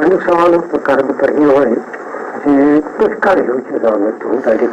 Hani sağlık bakarım tarihine var. Tutkal yok ki zaman tutkal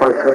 500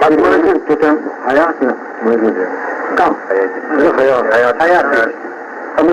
Pagmamahal tutan hayatına mevcut. Tam hayat. Hayat. Ama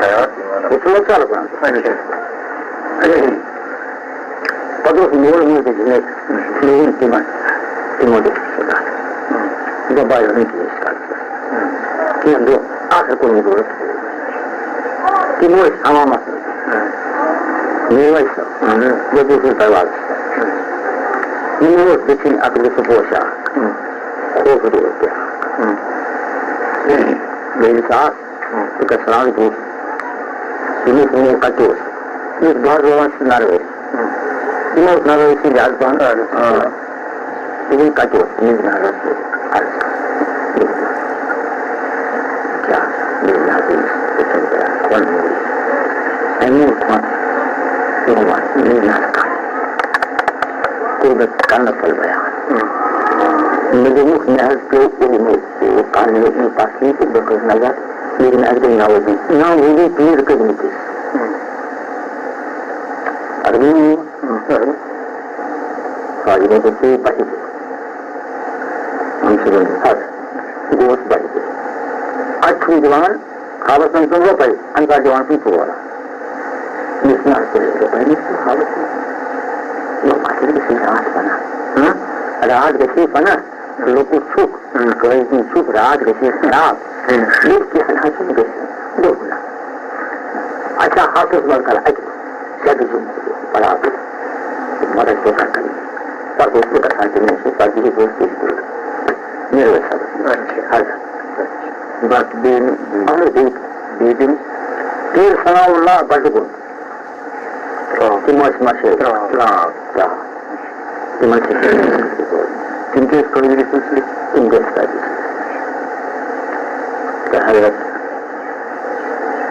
hayat. Betul betul kan. Padahal semua orang itu jenis semua timan timur itu sudah. Itu bayar ni sekali. Kian tu akhir pun itu. Timur sama macam. Ni macam. Jadi itu terlalu. Timur bikin akhir sebuah sah. Kau berdua dia. Dari saat kita selalu itu. Ini semua kacau. Ini baru orang senarai. Ini senarai si jalan. Ini kacau. Ini senarai si harus. Ya, ini nanti kita berlakukan. Ini semua. Ini nanti. Kita kan lepas bayar. Menjadi muknah ke ilmu kan ini pasti itu berkenalan. Lekin ada yang awal clear ke begitu. Artinya, kalau ini betul pasti, maksudnya hal itu baik. Akhir jalan, harus langsung berapa? Angkat jalan itu berapa? Misalnya berapa ini harus, masih di sini mana? Ada ada di mana? Lupa cuk, kalau ini cuk ada di sini apa? یہ کیا حاصل گئے دو گنا اچھا حافظ بن کر اجر زیادہ بڑا مدد سے کر کریں پر دوست کو کرنا چاہیے سے پر بھی دوست میرے ویسا ہر بات دین اور دین پیر ثناء اللہ بڑگن تمہارے سماشے تمہارے تمہیں اس کو بھی سوچ تم دیکھتا ہے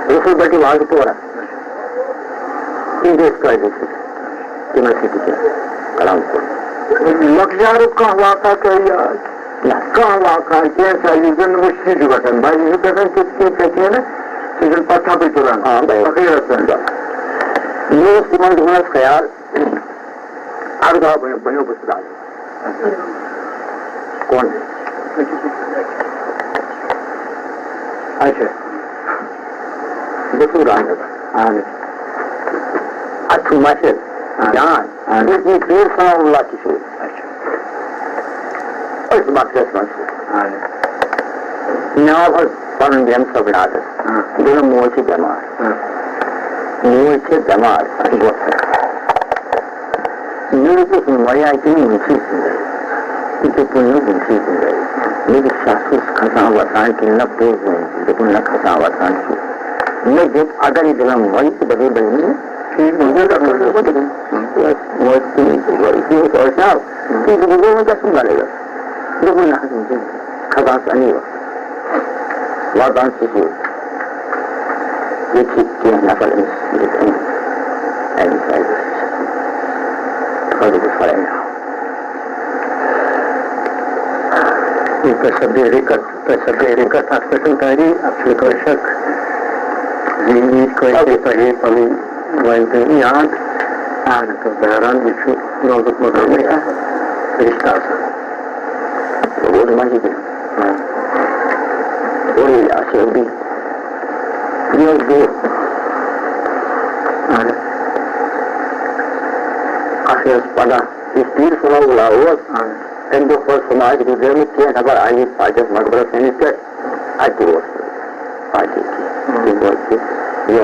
رسول بٹی وہاں تو رہا انڈیس کا یونیورسٹی کے کلام کو لکشارف کا واقعہ کہاں واقعہ کیسا یوزن مشکل جو بٹن بھائی یہ کہتے ہیں کہتے ہیں نا سیزن پتھا پہ چوران فقیرت بن جا یہ سیمان دھونا خیال آگاہ بنیو بسرا کون اچھا دیکھو رہا اچھو ماشد جان اتنی پیر ثناء اللہ کی سوچ اس مقصد منصور ناو بھر پرن بیم سب نادر دونوں موہ سے بیمار بہت میرے کچھ نمائیاں اتنی منفی زندگی itu punya fungsi sendiri. Ini satu kesawasan kita pun, itu punya kesawasan itu. Ini jika ada di dalam wajib sebagai begini, ini juga perlu betul. Wajib itu soal itu juga macam semula. Itu punya fungsi. Kebasan ini, wajan sisi. Ini kita nafal ini, ini saya. Kalau itu saya. تصویر کا تاثر کاری اپنے کو شک زینی کوئی صحیح پمی وائنتے یاد آن تو بہران بچو نوزت مدرمی ہے رشتہ سا وہ دماغی دی وہی آسے بھی یہ دو آخر پڑا اس پیر سنا بلا ہوا Tentu for Samaj Gudemi kian agar ayi pajak magbar senator ati was pajak ki was ye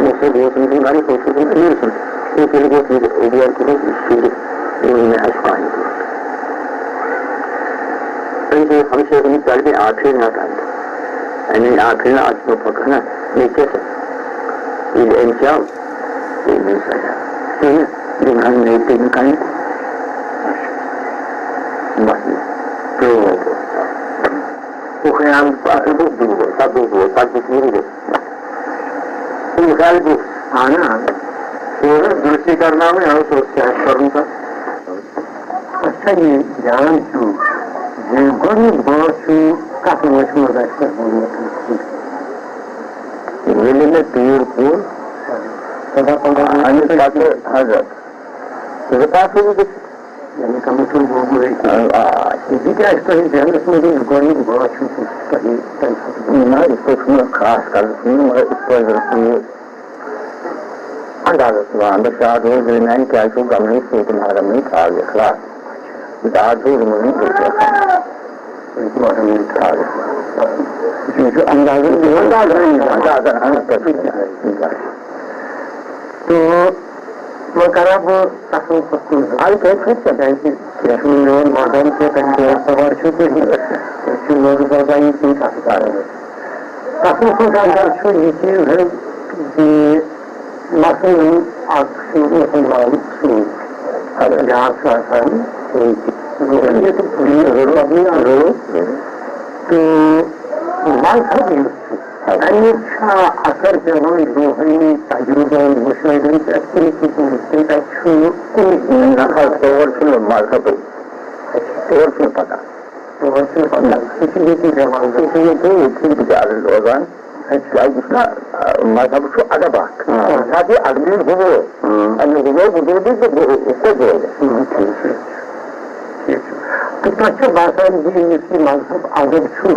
Yoksa diyorsunuz bunları konuşuyorsunuz, biliyorsunuz. Çünkü bu diğer kuru üstünde ürününe aşk aynı. Önce hمیشہ اپنی طالب آخری نہ کریں یعنی آخری نہ آج پکڑنا نیچے سے یہ انشاء یہ نہیں سکتا ٹھیک ہے جو ہم نہیں تین کریں بس تو وہ خیال آخر بہت دور ہے سب دور ہے سب کچھ نہیں ہے تو خیال کو آنا درستی کرنا میں اور سوچ کے کروں کا اچھا یہ جان چھو گۄڈنیُک بار چھُ کتھ منٛز منٛز اَسہِ پٮ۪ٹھ ووٚنمُت ییٚلہِ مےٚ تیٖر کوٚر اَمہِ پَتہٕ حضرت زٕ پانٛژھ ؤری گٔژھِتھ یعنی کمٕے چھُم گوٚمُت یہِ کیٛاہ چھُ تۄہہِ ذہنس منٛز یُس گۄڈنیُک بار چھُ تۄہہِ تَمہِ ساتہٕ نہ یِتھ پٲٹھۍ چھُنہٕ خاص کَرُن چھُنہٕ مگر یِتھ پٲٹھۍ یہِ اندازس یِوان بہٕ شاد روز میٛانہِ کیٛازِ چھُ گمنٕے سۭتۍ محرمٕے تھاو یہِ خلاص داد روز مٔنی تو وہ کرا وہ آئی میون مادن سے سوار چھوٹائی تک اندر یہ چیز ہے کہ مثلاً مسلمان سن جہاں تو مذہب امیُک چھا اثر پیوان روحانی تجربن مشاہدن پٮ۪ٹھ کُنہِ تَتہِ چھُ کُنہِ تور چھُنہٕ مذہبٕے تور چھُنہٕ پتہ تور چھُنہٕ پتہ سُہ چھُ ییٚتی پیوان سُہ چھُ ییٚتی بِچارٕ روزان کیٛازِ یہِ چھُنا مذہب چھُ ادب اکھ ساتھ یہِ ادبی ہُوو اَمہِ ہُوو وجوٗدٕے تہٕ یِتھ پٲٹھۍ روزِ تو تۄہہِ چھا باسان زِ یُس یہِ مذہب ادب چھُ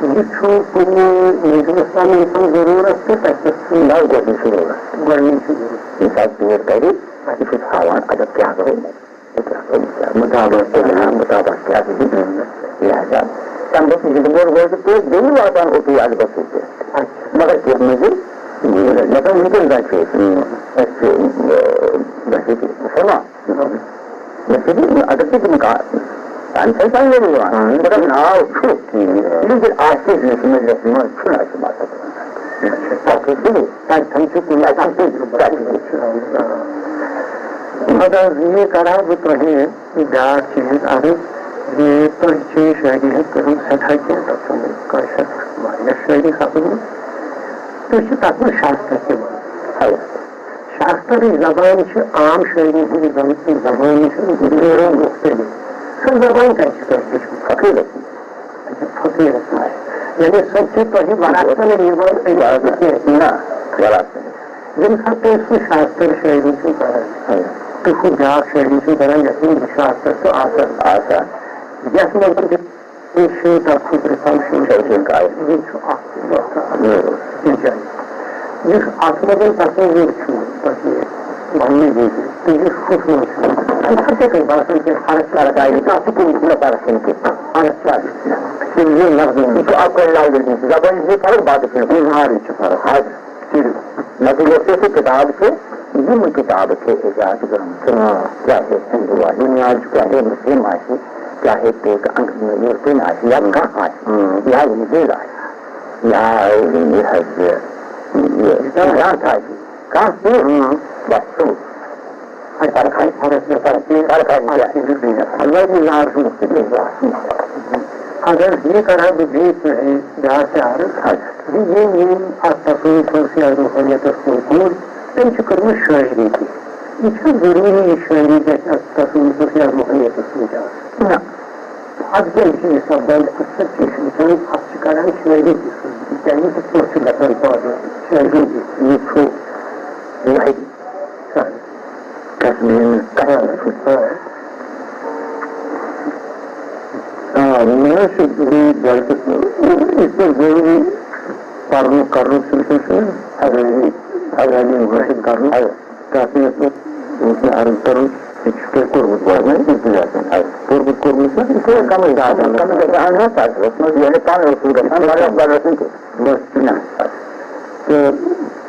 یہ کُنہِ مجلسَن ہٕنٛز ضروٗرت تہٕ تَتہِ چھُ نہ گۄڈنِچ ضروٗرت گۄڈنِچ ضروٗرت ییٚمہِ ساتہٕ تور کرِ یہِ چھُ تھاوان ادب کیٛاہ گوٚو مُطابق کیٛاہ لہذا تَمہِ دۄہ زِندٕ روزِ تہٕ بیٚیہِ واتان اوٚتُے ادبس سۭتۍ مگر کیٚنٛہہ مٔزیٖد مطلب وٕنکٮ۪ن زن چھِ أسۍ مُسلمان مےٚ چھُ ادب تہِ تِم تَمہِ سۭتۍ سمجھ یِوان مگر ناو چھُ ییٚلہِ آسہِ مجلس منٛز چھُنہٕ اَسہِ مگر یہ کرا بہٕ تۄہہِ بیٛاکھ چیٖز عرض زِ تۄہہِ چھِ شٲعری ہٕنٛز کٔرمٕژ سٮ۪ٹھاہ کینٛہہ تَتھ چھُ کٲشِر واریاہ شٲعری سپٕزمٕژ تُہۍ چھِ تَتھ منٛز شاستر تہِ وَنان شاسترٕچ زبان چھِ عام شٲعری ہٕنٛز زبان چھِ مختلف سۄ زبان کَتہِ چھِ تۄہہِ ہیٚچھمٕژ فقیٖرس منٛز یعنی سۄ چھِ تۄہہِ وراثتن یِوان نہ ییٚمہِ ساتہٕ تُہۍ سُہ شاستر شٲعری چھِو کران تہٕ ہُہ بیٛاکھ شٲعری چھِو کران یَتھ منٛز شاستر چھُ آسان یَتھ منٛز چھُ تَتھ خٲطرٕ یہِ چھُ اکھ جایہِ یُس اَتھ منٛز تصوُر چھُ تۄہہِ وننہٕ وِزِ تہٕ یُس ہُتھ منٛز چھُ اَمہِ ساتہٕ چھےٚ تۄہہِ باسان کہِ فرق فرق آیہِ تَتھ چھُ کُنہِ کُنہِ فرق چھَنہٕ کینٛہہ فرق چھِ یہِ چھُ اکھ لفظ زبٲنۍ چھِ فرق باقٕے چھِنہٕ اِظہارٕچ چھِ فرق مگر یۄس یۄس یہِ کِتاب چھِ یِم کِتابہٕ چھِ ایجاد گٔمژٕ چاہے ہندو آسہِ بُنیاد چھُ چاہے مُسلم آسہِ چاہے یوٗرپین آسہِ یا کانٛہہ آسہِ یا اِنٛگریز آسہِ یا یہِ حظ یہِ فرانس آسہِ کانٛہہ تہِ بس سُہ اگر یہ کرا بہٕ بیٚیہِ تۄہہِ بیٛاکھ تہِ عرض یِم اَتھ تصوُفَس یا روحٲنیتَس کُن کوٚر تٔمۍ چھِ کٔرمٕژ شٲعری تہِ یہِ چھا ضروٗری یہِ شٲعری گژھِ اَتھ تصوُفَس یا روحٲنیتَس سۭتۍ آسٕنۍ نہ اَتھ کیٛازِ چھِ یہِ سپدان اکثر چھِ أسۍ وٕچھان اَتھ چھِ کران شٲعری تہِ سۭتۍ کیٛازِ کِتھ پٲٹھۍ چھُ گژھان پٲدٕ شٲعری تہِ یہِ چھُ لایِف مےٚ حظ چھُ بیٚیہِ گرِکِس یِتھ پٲٹھۍ ضروٗری پرنُک کرنُک سلسلہٕ چھُ حٲصِل کرُن تَتھ منٛز اوس مےٚ عرض کرُن یہِ چھُ تۄہہِ کوٚرمُت کوٚرمُت کمٕے بس تہٕ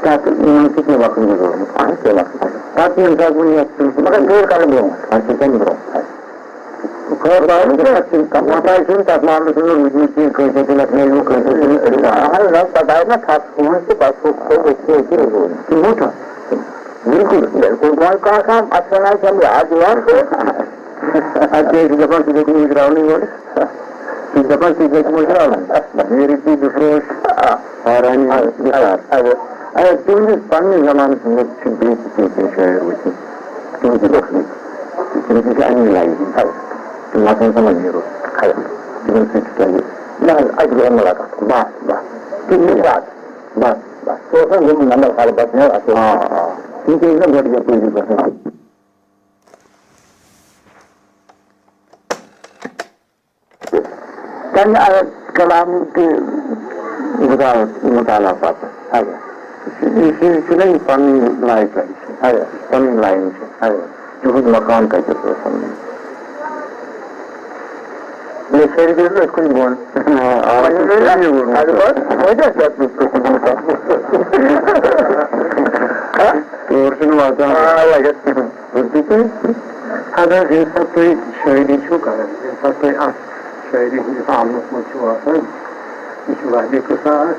Tapi nanti ke waktu dulu, ke waktu. Tapi yang saya punya maka dua kali belum, masih kan belum. Kalau baru kan apa itu tak malu dulu mesti kerja tidak melu kerja ini. Harus padahal tak semua itu pasuk itu itu. Betul. Bilkul. Bilkul. Kalau kan asal saya ajuan tu. Ada juga pun tidak mengirau ni boleh. Tidak pun tidak mengirau. Meri itu terus orang ini besar. Tulis panjang zaman semua cipta cipta saya itu. Tulis dokter. Tulis ani lain. Makan sama nyiru. Kaya. Jangan cerita lagi. Nah, ajar yang melaka. Bas. Tulis bas. So kan belum nama kalbatnya atau. Ini kan buat dia punya juga. Kan kalam ke mutala apa? Ada. Selain paling lain lagi. Ada. Paling lain. Ada. Juga makan kayak tu. Ini saya juga ikut buat. Ada buat? Ada satu. Urusan macam. Lagi. Begitu. Ada satu syai'ri juga. Satu as syai'ri ini amat macam itu lagi kesal.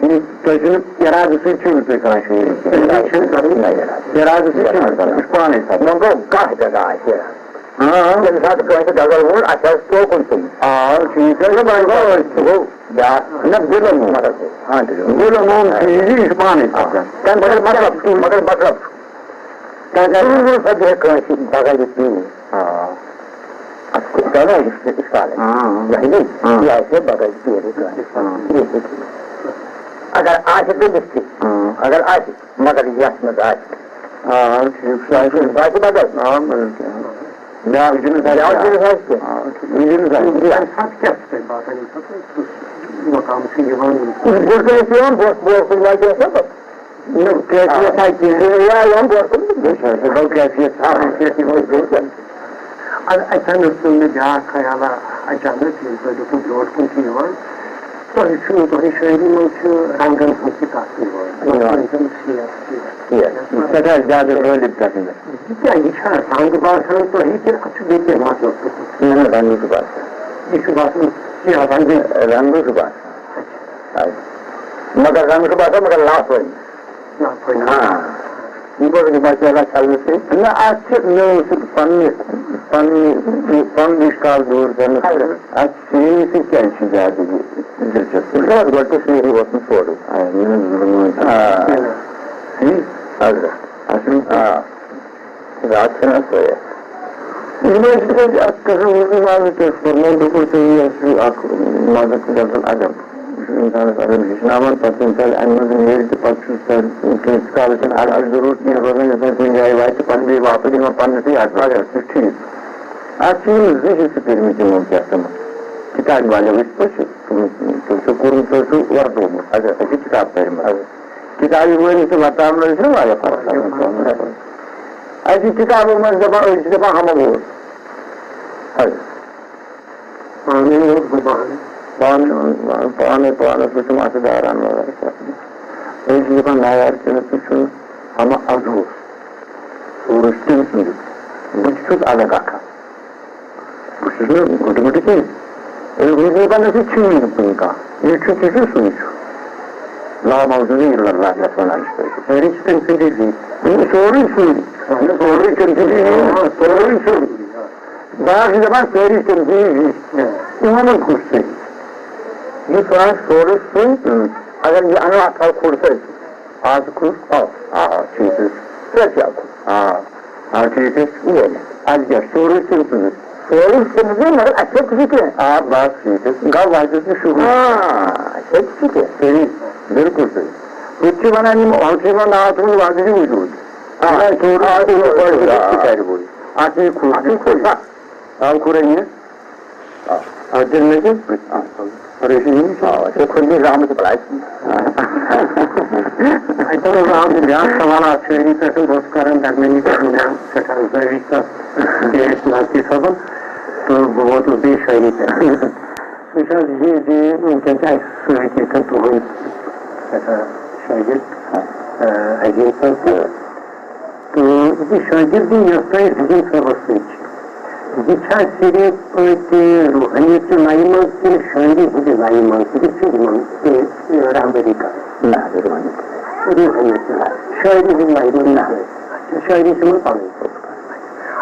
ini tujuan tiada sesuatu itu kan sih. Tiada sesuatu. Ispan itu. Mungkin kah jaga aja. Jadi satu kerja jaga pun asal tu kunci. Kita bangga itu. Ya, nak belum mana tu? Belum ini Ispan itu. Kan maklum. Kan itu saja kerja jaga itu. Aku jaga Ispan. Ya ini. Ya saya jaga itu. اگر آج بھی مشکل اگر آج مگر یس میں آج باقی بدل یا جن سارے اور جن سارے سب کیا بات ہے مقام سے جوان بولتے ہیں بہت لاج ہے سب نو کیسے ہے کہ یا ہم بہت کیسے ہے اچھا نو میں جا خیال اچانک تو جو کو کی جوان تو شہری میں رنگن کی تاثیر ہے زیادہ کیا یہ رنگ بات ہے تو ہی اچھا دیکھتے رنگ کی بات اس بات میں رنگ کی بات مگر رنگ کی بات ہے مگر لاپ ہوئی ہاں یہ بات زیادہ چل سے نہ اچھے پن اشکال دور کرنے اچھی سے کیا چیز آتی دلچسپ گوٹے سے ہی وقت چھوڑو رات سے نہ سویا ادب نامن پتہ ضرورت نہیں جائے وائس پن بھی واپس پن سے ٹھیک اچھی کیا کتاب والے وردو کتاب کتاب مطالعہ ایسی کتابوں میں دفعہ ہم پانے سے داران ایسی دفعہ نایار کے ہم ادھور سورج بچ الگ آخا گٹی گٹی چیز نسی چین پن کا یہ چیز سوئی لا موجود اللہ سوری سوری باقی زبان سوری انہوں خوش سے یہ فرانس سوری سوئی اگر یہ انو آتا خوش سے آج خوش چیز کیا ٹھیک ہے آج کیا سوری سوئی سوری سمجھے مگر اچھے کسی کے آپ بات ٹھیک ہے گاؤں واجب سے شروع اچھے کسی کے صحیح بالکل صحیح کچھ بنانی ہوتی میں نہ تم واجب ہی موجود آپ کی خوش آپ کو رہی ہے دل میں سے خود بھی رام سے پڑھائی abi biraz savalat söyleyeceksin dostlarım dermeni kırmızı seçen zayıfta değiş nasıl sabun bu votu bir söyleyeceksin. Сейчас здесь никаких каких-то других это шагит один состав, то шагит не стоит один состав. Сейчас серед эти руханьцы найманцы, шаги будет найманцы, все рамберика. Да, нормально. Руханьцы, шаги будет найманцы, шаги чему память.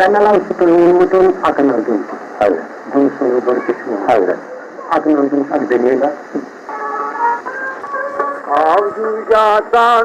Kanala itu menyebutkan akan nanti. Ada. Bungsu berkismu. Ada. Akan nanti ada ni lah. Aaju jatan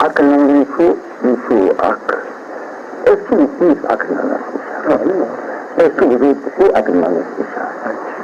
aknani ku ak eski is aknani eski itu aknani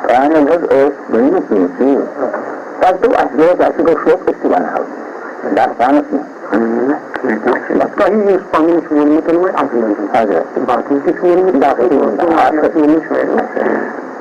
Karena bos banyak sih. Satu asli aku shop istilah. Dan sangat. Kali ini Spanyol semua itu loh asli. Ada. Bahkan itu semua dah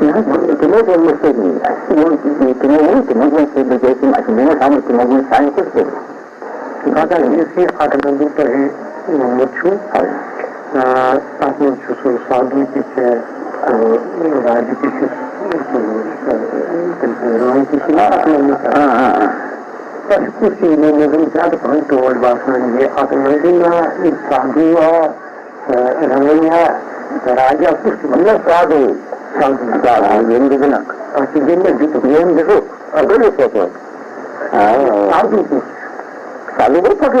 Kemudian mesti ni, kemudian mesti berjaya macam mana kamu kemudian saya tu. Kata ini akan nanti muncul, tak muncul suatu kisah raja kisah orang kisah akan muncul. Tapi kursi ini mungkin jadi pentul bahasa ini akan nanti sadu ramainya raja kursi mana sadu. Yang mana? Asyiknya itu. Apa itu? Sadu. Sadu berapa?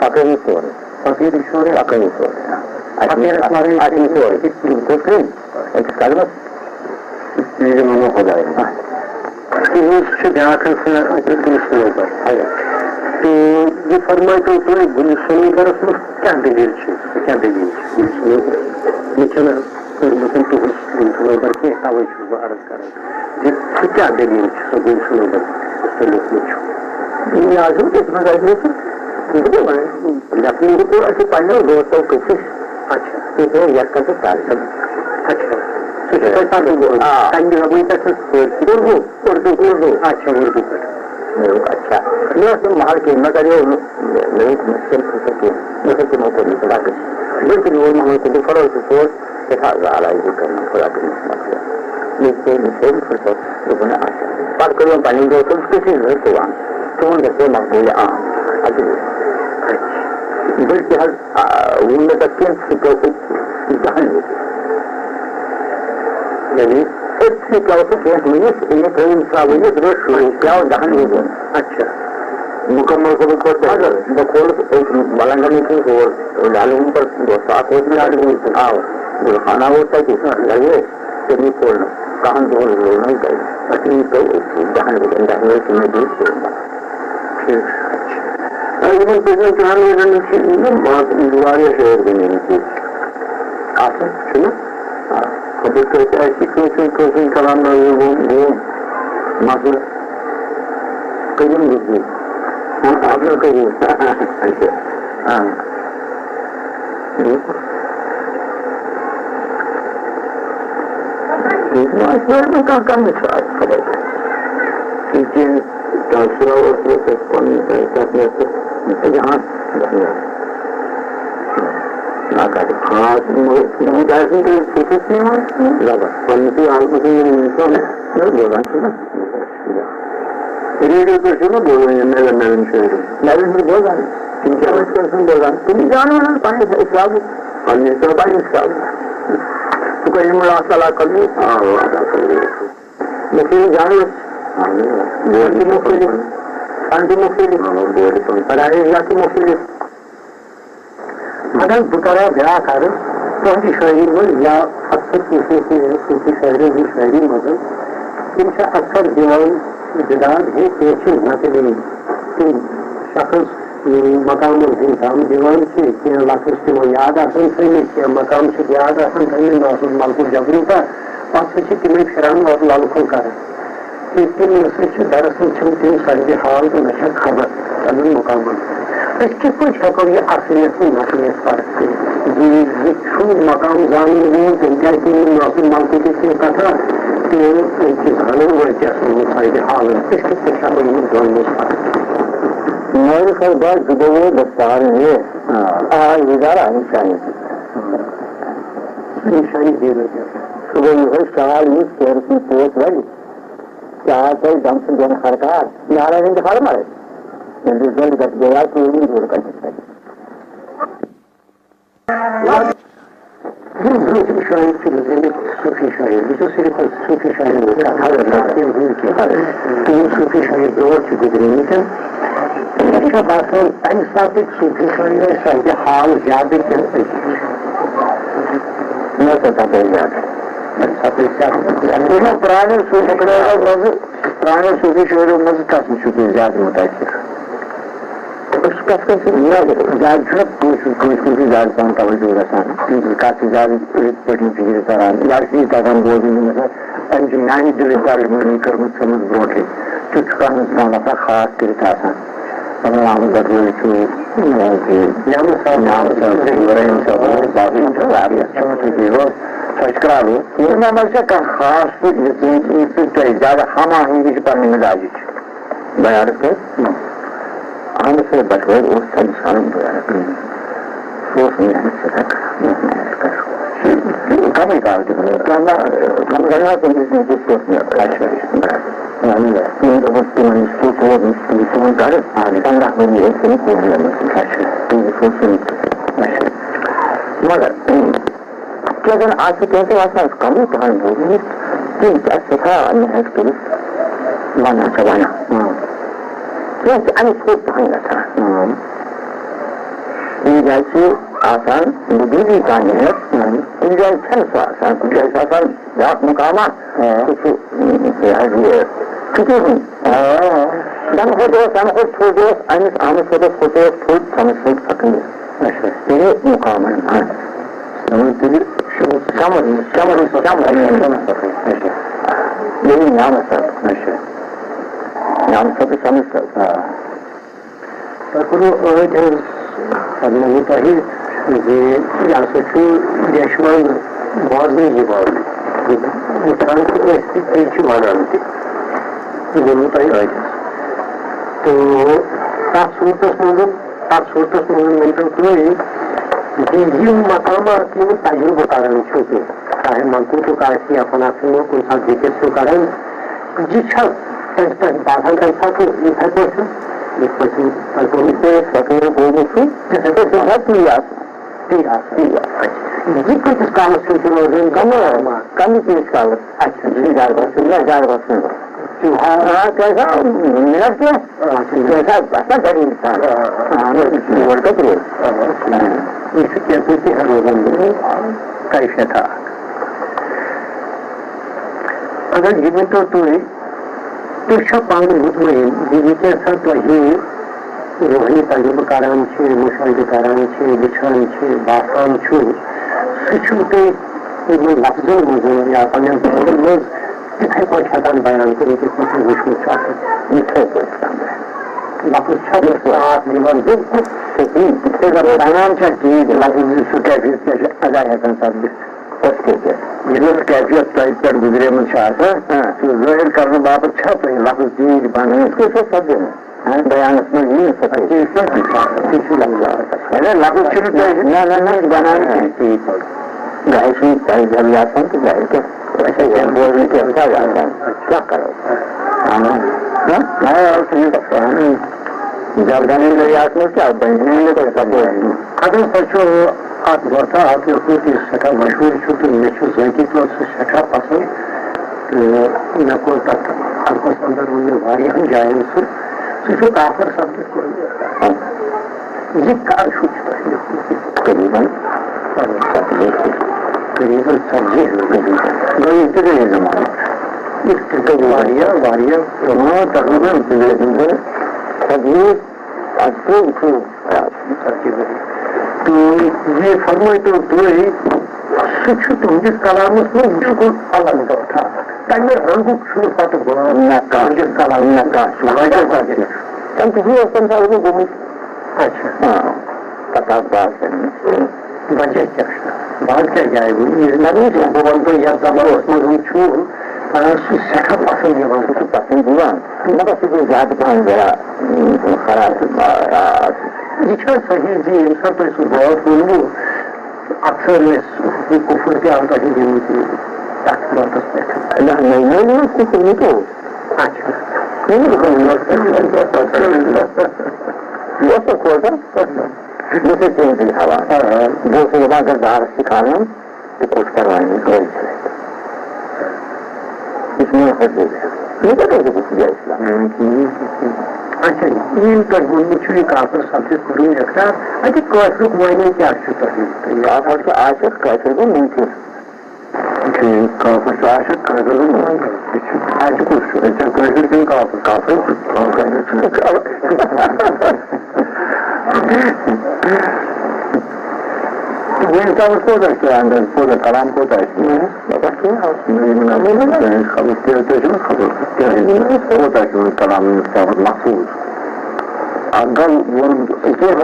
pakai itu. pakai itu. Pakai itu. Ada itu. Itu kan. میری منو خدای سے بیاکن سے گلستان پر تو یہ فرمائے تو گلستان کرس میں کیا دلیل کیا دلیل گلستان گلستان پر کے توے عرض کریں یہ کیا دلیل سو گلستان پر یہ آجو اس میں لکھنؤ کو ایسے پڑھنے دوستوں کوشش اچھا یہ یاد کرتے تعلیم اچھا اردو اچھا اردو اچھا محل کی میں کریے نہیں لیکن وہ محل کو فرو سے کرنا خدا کے بات کروں پانی جو کسی تو جیسے مقبول بلکہ ان کا یعنی اچھی اچھا مکمل ملنگنے کی اور ڈالوں پر دو ساتھ کھانا ہوتا ہے لگے پھر کھولنا کہاں دو نہیں کریں تو جہاں میں بیچ کروں گا شہر بنے آسان چلو ایسی کوشش کرانا وہ مسئلہ کریں گے آپ نے کہیے ہاں کہاں کرنے خبر یہاں ریڈیو پہ شروع بول رہے ہیں نوین شہر نوین میں بول رہا ہے بول رہا تم جانو نا پانی تو کہیں ملاقہ کر لو مفید جانو اگر بکرا بیاہ کر تہذی شاعری من یا اکثر صوفی شاعری کی شاعری مگر تم سے اکثر دیوان جداد ہے پیچھے نہ تم شخص مقام الانسان دیوان سے کہ لفظ سے وہ یاد آسان تھے کہ مقام سے یاد آسان تھے ناصر مالک جبرو کا پاس سے تمہیں پھران اور لالکھل کر لیکن سے دراصل تم سرد حال تو نشا خبر تمہیں مقام اس کے کچھ حکم یہ اصلیت میں نصلیت فرق ہے مقام زانوں جیسے ناصر مالک کی کتھا کہ زانوں وہ جیسے سرد حال اس کے کچھ حکم یہ دونوں فرق میرے خیال بات جدوے دستار یہ ادارہ نشانی دے رہے صبح یہ سوال یہ شہر کی پوچھ والی چاہتے دم سے جن خرکار نارا انتخاب مارے رزلٹ کٹ گیا تو نہیں دور کر سکتا صوفی شاعر جو صرف صوفی شاعر صوفی شاعر دور سے گزرے لیکن اچھا بات ہے ایسا صوفی شاعر سرد حال زیادہ میں پتا پہ یاد پرانے صوفی شعروں میں کافی شکریہ زیادہ متاثر اس کا زیادہ زیادہ کام توجہ رسان کافی زیادہ پڑھنے فکر کران لڑکی تکان بوزن امچ میانہ دل ترجمانی کرمت سمجھ بروٹھے تیت نفر خاص کرت آسان نام بدل خاص زیادہ ہم آہنگی پنہ مزاج بیان کر ہم سے بٹوے اس انسان بیان سوچ محنت سے تک محنت کر کمی کار ہم کرنا تو مگر لیکن آج سے کہتے واسطہ کمی پہن بولیں تین کیا سکھا محنت کرو مانا چبانا کیونکہ ان کو پہن رہتا یہ جیسے آسان بدونی کہانی ہے گنجائش ہے سو آسان گنجائش آسان ذات مقامات کچھ چونکہ سم خود تھوڑ امس آمد خود تھوڑ سمجھ خود سکیں تیرے مقام ہے یہی نام ہے نام سب سمجھ سکتا دیشمان بوزنی یہ بات ونان تو تر صورتس مز ورنو تھی مقامات تجربہ کران چاہے منقوط آیا فنافی کن سات ذکر کران یہ باسان تمہ سات اتھے پھر یہ کتس کالس روزان کم چیز کالس منٹ کیسا بڑی انسان روزان کیفیت اگر یہ ورنو تھی پان مطمئن تھی روحانی تجربہ کران مشاہدہ کران وچان باسان سہ لفظن مز یا پن مز اتھے پہ ہیکان بیان کر وچمت لفظ بالکل بیان چیز لفظ سہ کیفیت کیا ادا ہیکان سپدت کیفیت تہ پہ گزریم ظاہر کرنے باپت تھی لفظ چیز بنانا سپدن بیانس من لفظ بنانا گاہے چاہیے جب آسان تو گاہے کیا کرو جب بنے گئی آس میں کیا بننے اگر سچو ات وقت ات سٹھا مشہور تو مے ذاتی طور سے سٹھا پسند تو مے کور تک حلقس اندر ون واریاہن جائن سہ کافر سپدت یہ کر قریباً 40 ابتدائی زمانہ تقریباً تو یہ فرمائی تو سہ تہندس کلامس میں بالکل الگ تھا تمہ رنگک پتہ تہندس کلام وجہ کیا بات کیا جائے بہ ونو یتھ زمانس مز سٹھا پسند پسند مگر سہ زیادہ پہن خراب یہ صحیح جی یم سات تھی سہ بات ونو اکثر کفر تہ آو تھی دنت تک باتس پہ کفر نکو دوسرے چیز ہوا دوسرے اگر دار سکھانا تو کچھ کروائیں گولی چلے اس میں یہ اسلام اچھا یہ تھی کافر سپدت کرو اقرار اتہ قافرک معنی کیا کافر عاشق قافر گو منکر کافر عاشق قافر گو منکر عاشق قافر کن کافر کوتا کلام کوتا کلام محفوظ اگر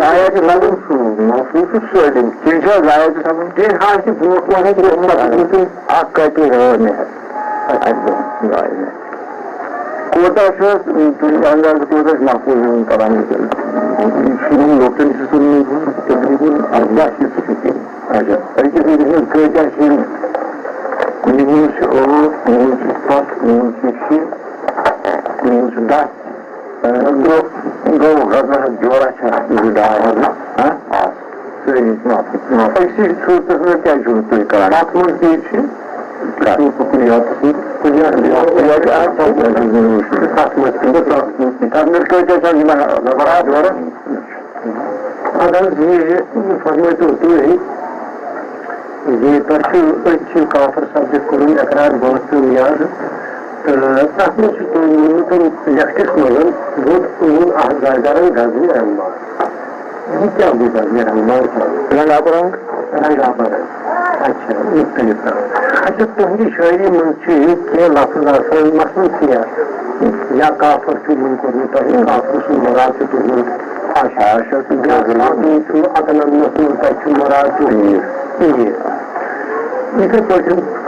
آیات محفوظ آیات کوتا انداز کوتا محفوظ کلام ڈاکٹر تقریباً 18 گو جورا صورت میں کیا تھی کران ات من اگر یہ فرمائے تو ہی یہ ترچی کافر سبجیکٹ کروں اقرار بہت یاد تک میں لیکٹس مزن بود اون احزادارن غزنی رحمان یہ کیا بھی غزنی رحمان رنگ آپ اچھا مختلف اچھا تہندی شاعری من کیا لفظ آسان مثلاً کیا یا کافر چھو من کرو تہی کافر سن مراد چھو تہند آشا چھو اقنن نسل چھو مراد چھو یہ پہ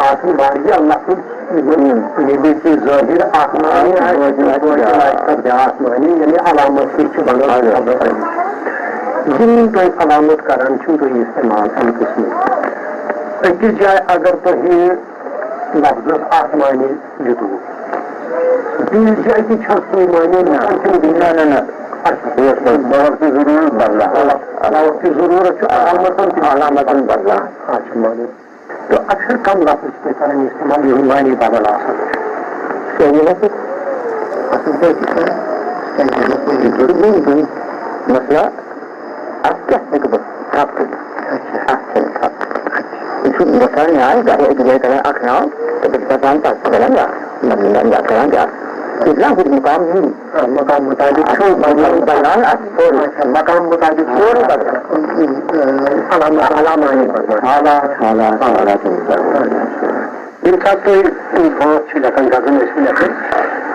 آسان واریاہ لفظ یہ بھی ظاہر آسمانی آسمانی یعنی علامت سے بنانا جن تھی علامت کران تھی استعمال امہ قسم أکس جائے اگر تھی لفظ آسمانی لکھو بیس جائے تھی سوئی معنی وقت ضرورت بدلا وقت ضرورت علامت بدلا اچھا معنی تو اکثر کم لفظ پہ کریں استعمال یہ معنی بدل صحیح لفظ اصل پہ مسئلہ اب کیا مثالnya dari kegiatan akal kebetulan tak sekarang ya dan sekarang ya kita hidup makam mutadik balan asal makam mutadik alamat in satu bahas silakan gazan silakan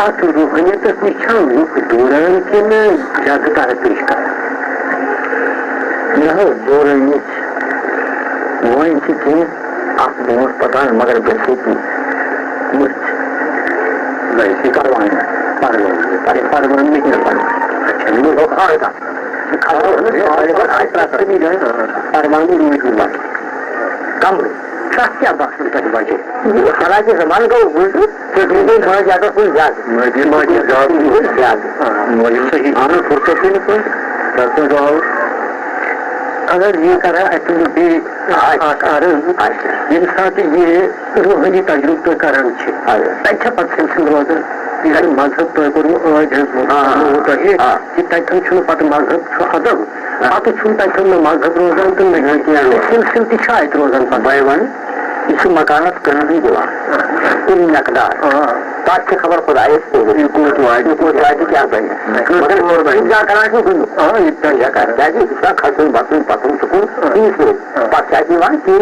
ات روحانیت وچھان دوران کن زیادہ تر پیش کر دوران وہی کی آپ برو پتہ مگر گھر ویسے پروان نہیں کم کیا بات بچے حالانکہ زمان کا تھوڑا زیادہ کوئی اگر یہ کرا یم سات یہ روحانی تجربہ کران تب پتہ سلسلہ روزان مذہب تہ کورمت تتن پتہ مذہب ادب پتہ تتن مذہب روزان تو سلسلہ تہ ات روزان بھائی ون یہ مکانس کنن دان مقدار تک خبر خدائس واتہ کیا بنیا کران کھسن بسن پکن سکون پتہ کہ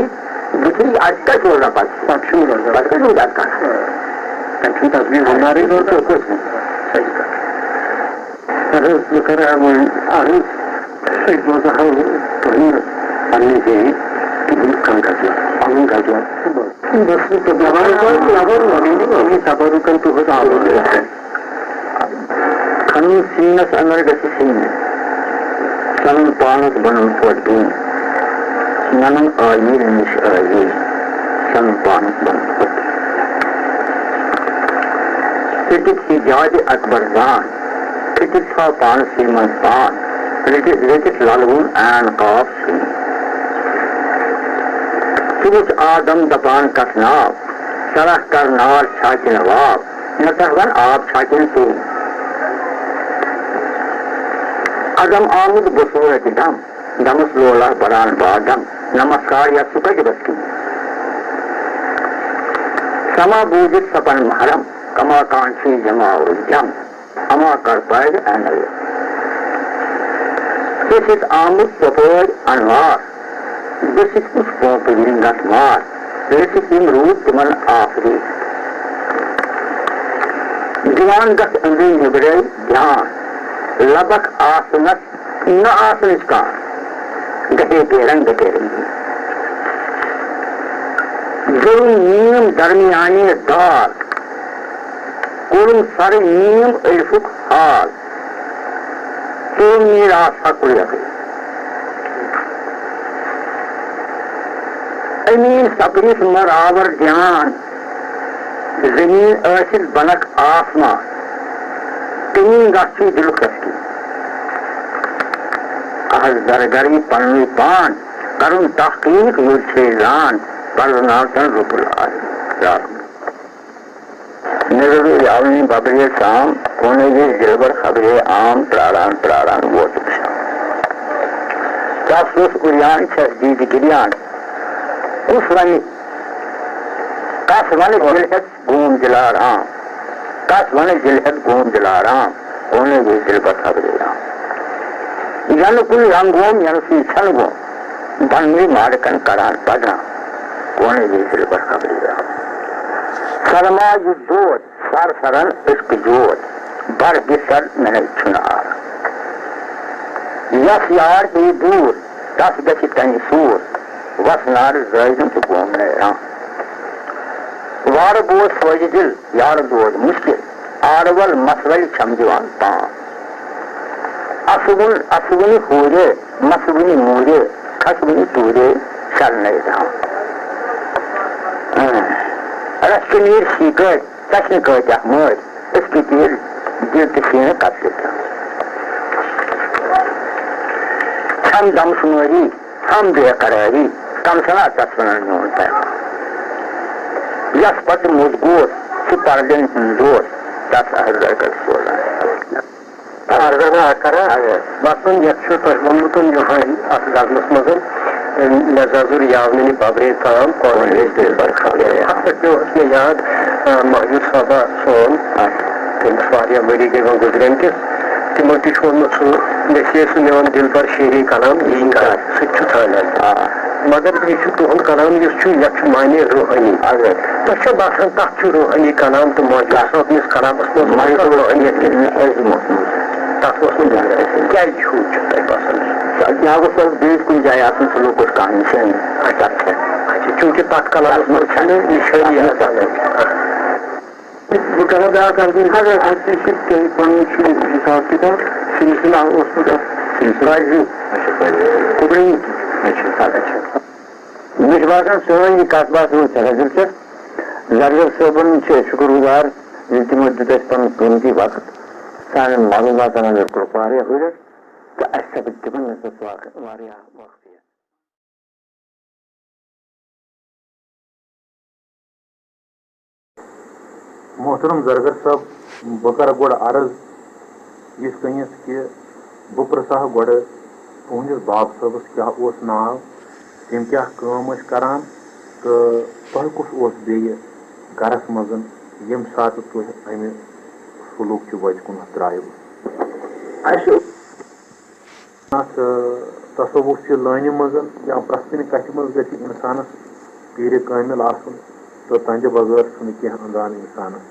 بچری ات روزان پتہ روزان کر تصویر ہمارے کھنن سینس اندر گژھِ سین سنن پانس بنن پوٹین ننن آییر نش آییر سنن پانس بنن پوٹین رٹت حجاج اکبر دان رٹت سا پان سیمن پان رٹت لالون این قاف سین سوچ آدم دپان کسناب سرح کر نار چھاکن واب نتہون آب چھاکن سین ادم آمد بصورت دم دمس لولہ بران بادم نمسکار یا سکج بسکی سما بوجت سپن محرم کما کانچی جمع جم اما کر پائد اینل سیست آمد سپوج انوار بسیت اس پوپ لنگت مار ریست امرود تمن آفری دیوان گس اندی نبرے دھیان لبک آسنس نہ آسنس کان گٹے پیرن گٹے رنگی ظلم نیم درمیانی دار کورم سر نیم الفک حال تم میراث حق لگے امین سپرس مراور جان زمین ٲسِتھ بنک آسمان تمین گژھی دل کسکی اہل درگری پنوی پان کرن تحقیق یوچھے لان پرناتن رب العالمین نظر یاونی ببری شام کونے جی دلبر خبرے عام پراران ووت شام چاپسوس اریان چھس دید گریان اس ونی کس ونی جلحت گوم جلارام کس ونی جلحت گوم جلارام کونے جی دلبر خبرے عام ین کل رنگوم ین سی چھلگوم بنوی مارکن کران پدنا کونے جی دلبر خبرے عام سرما دود سر سرن عشق جود بر بسر میں چنار یس یار کی دور دس گچ تنی سور وس نار زائدن تو گومنے رام وار بود فوج دل یار دود مشکل آرول مسول چھمجوان پان اسونی خورے مسونی مورے خسونی تورے چلنے رام رسکنیر شیکر تشن کہتا مرد اس کی تیر دل تشین کب لیتا چھم دم سنوری ہم بے قراری کم سنا تصفنن نون پیما یس پت مزگور چھ پردن ہندور تس احضر کر سولان ارزنا کرا بسن یکشو تشممتن جو ہے اصداد مسمزن نظر یاونی بابری تام قوانیش دل برخواه حتی جو اس میں یاد محجود صحابہ سون تمس واریاہ ؤری گٔے وۄنۍ گُزریمتِس تِمو تہِ چھُ ووٚنمُت سُہ مےٚ چھِ سُہ نِوان دِل بر شیری کلام سُہ تہِ چھُ ژھانڈان مگر یہ تہد کلام یہ معنی روحانی تہ باسان تک روحانی کلام تو موجود کلامس مز روحانیت تک کیا تہ باسان یہ گھس بیس کن جائے آپ سلوکس کھانا نشانی اچھا چونکہ تک کلامس مجھے نشانی بہ کر بیاکھ پن حساب کتاب سلسلہ مجھے باسان سون یہ کت بات روز سٹھا دلچسپ زرگر صٲبن شکر گزار تمو دیت اس پن قیمتی وقت سان معلومات اندر کورک واریاہ ہُرِتھ تہٕ اَسہِ سپد تمن نسبت واریاہ وقفیت. محترم زرگر صاحب بہ کر گۄڈٕ عرض یِتھ کٔنیتھ کہِ بہٕ پرژھا گۄڈٕ تُہنٛدِس باب صٲبس کیٛاہ اوس ناو تِم کیٛاہ کٲم ٲسۍ کران تہٕ تۄہہِ کُس اوس بیٚیہِ گرس منٛز ییٚمہِ ساتہٕ تُہۍ امہِ سلوٗک چہِ وتہِ کُنتھ درٛایوٕ. اتھ تصوُف چہِ لٲنہِ منٛز یا پرٛٮ۪تھ کُنہِ کتھِ منٛز گژھِ انسانس پیٖرِ کٲمِل آسُن تہٕ تہنٛدِ بغٲر چھُنہٕ کینٛہہ اندان انسانس.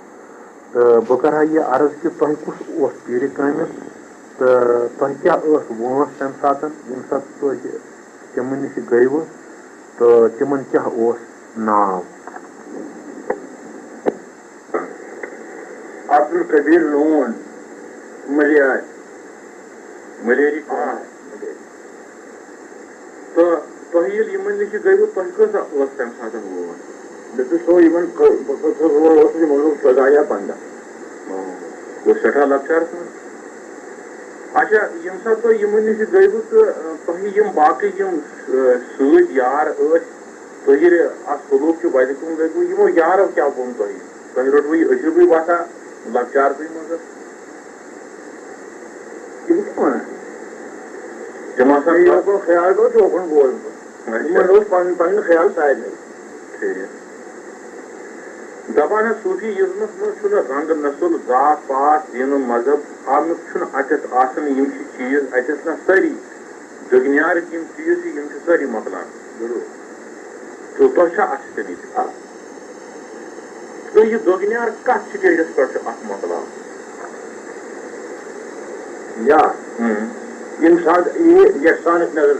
تہٕ بہٕ کرٕ ہا یہِ عرض کہِ تۄہہِ کُس اوس پیٖرِ کٲمِل تہٕ تۄہہِ کیٛاہ ٲس وٲنٛس تمہِ ساتہٕ ییٚمہِ ساتہٕ تُہۍ تِمن نِش گٔیوٕ تہٕ تِمن کیٛاہ اوس ناو. عبدالقبیر لون ملیار ملیری تو تۄہہِ ییٚلہِ یِمن نِش گٔیوٕ تۄہہِ کۭژاہ ٲس تمہِ ساتہٕ وٲنٛس. مےٚ چھُ سُہ یِمن اوس یِمن اوس 14 یا 15 اوس سٮ۪ٹھاہ لۄکچارس منٛز. اچھا ییٚمہِ ساتہٕ تُہۍ یِمن نِش گٔیوٕ تہٕ تۄہہِ یِم باقٕے یِم سۭتۍ یار ٲسۍ تُہۍ ییٚلہِ اتھ سلوٗک چہِ وتہِ کُن گٔیوٕ یِمو یارو کیٛاہ ووٚن تۄہہِ تۄہہِ روٚٹوٕ یہِ أزیُکُے وتھا لۄکچارسٕے منٛز تِم آسان خیال گوٚو چوکُن بوز تِمن اوس پنُن پنُن خیال سارنٕے. دپان حظ صوٗفیٖزمس منٛز چھُنہٕ رنٛگ نسل ذات پات دیٖنہٕ مذہب امیُک چھُنہٕ اَتٮ۪تھ آسان یِم چھِ چیٖز اَتٮ۪تھ نہ سٲری دُگنیارٕکۍ یِم چیٖز چھِ یِم چھِ سٲری مۄکلان ضروٗر تہٕ تۄہہِ چھا اَتھ سۭتۍ تہٕ یہِ دُگنیار کتھ سِٹیجس پٮ۪ٹھ چھُ اَتھ مۄکلاوان. یا ییٚمہِ ساتہٕ یہِ یَژھانٕچ نظر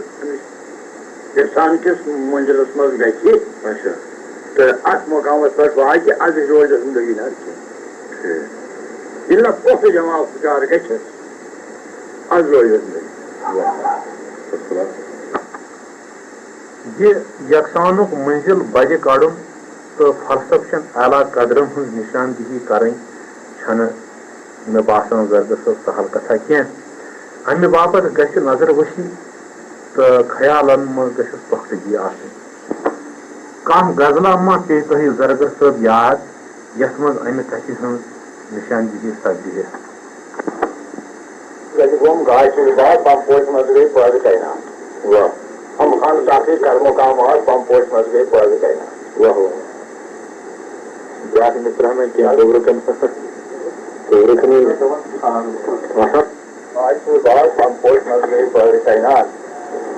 یَژھان کِس منزِلس منٛز گژھِ اچھا تہٕ اتھ مقامس پٮ۪ٹھ واتہِ اَدٕ روزِ زندگی نہ کینٛہہ. ییٚلہِ نہٕ پۄنٛسہٕ جمع بِچار گژھِ اَدٕ روزِ زندگی. یہِ یکسانُک منزِل بَجہِ کڑُن تہٕ فلسفہٕ چٮ۪ن اعلیٰ قدرن ہٕنٛز نِشاندِہی کرٕنۍ چھنہٕ مےٚ باسان زرگر صٲب سہل کتھا کینٛہہ. امہِ باپتھ گژھِ نظر وسیع تہٕ خیالن منٛز گژھٮ۪س پۄختگی آسٕنۍ. کانٛہہ غزلا ما پیٚیہِ تۄہہِ زرگر صٲب یاد یتھ منٛز امہِ کتھِ ہٕنٛز نِشاندِہی سپدِ ہے. گاڑِ بات پمپ پوش منٛز گٔے پٲدٕ کرناو ہم خان کافی کرمو کامات پمپ پوش منٛز گٔے پٲدٕ کرناو واہ واہ بیاکھ مِترا مےٚ کینٛہہ لوٚبرٕکن بات پمپ پوش منٛز گٔے پٲدٕ کرناو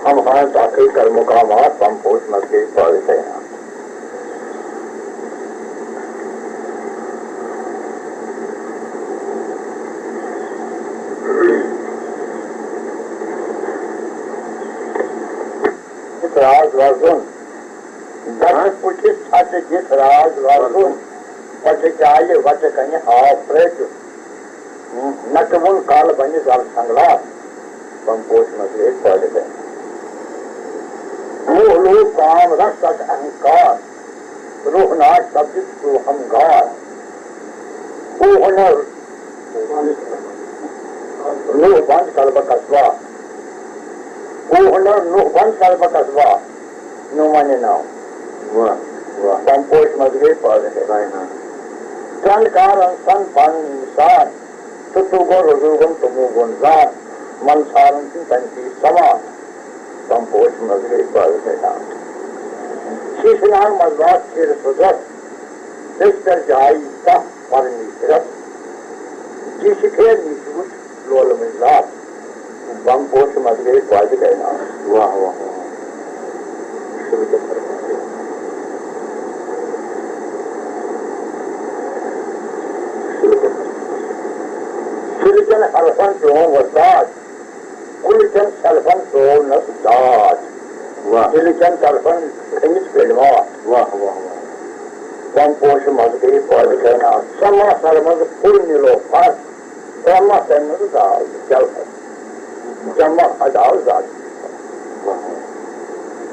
ہم خان کافی کرمو کامات پمپ پوش منٛز گٔے پٲدٕ کرناو. راز وزن دس پُٹھِس چھتہٕ دِتھ راز وزن پتہٕ چالہِ وتہٕ کنہِ آب پرٛٲرِتھ نَٹہٕ وُن کالہٕ بنہِ زل سنگلاس پمپوش منٛز گٔے پٲدٕ کرناو. روح لوگ کام رس تک اہنکار روح ناش سبزِ تو ہمگار او ہُنر نوح بند کلبہ قصبہ او ہُنر نوح بند کلبہ قصبہ نومانہِ ناو پمپوش منٛز گٔے پٲدٕ کرناو. چند کارن سن پنُن انسان تہٕ تو گوٚو رزوٗگن تمو گوٚن زان منسارن چھُ تمہِ سمان پمپوش منٛز گٔے پٲدٕ کرناو. شیٖشہٕ منٛز واتہِ پھِرِ سُزت بیٚشتر جایہِ کانٛہہ پرنٕچ پھِرت شیٖشہٕ پھِر نِش وٕچھ لولہٕ لات پمپوش منٛز گٔے پٲدٕ کرناو. واہ واہ Silicon harfan çoğun vasat, kulken sarfan çoğun nasat. Silicon sarfan temiz kelimat. Tam poşumaz gibi fabrikana. Sama sarmazı purnilo pas. Sama sarmazı da aldı. Gelmez. Sama hadav zaten.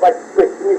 25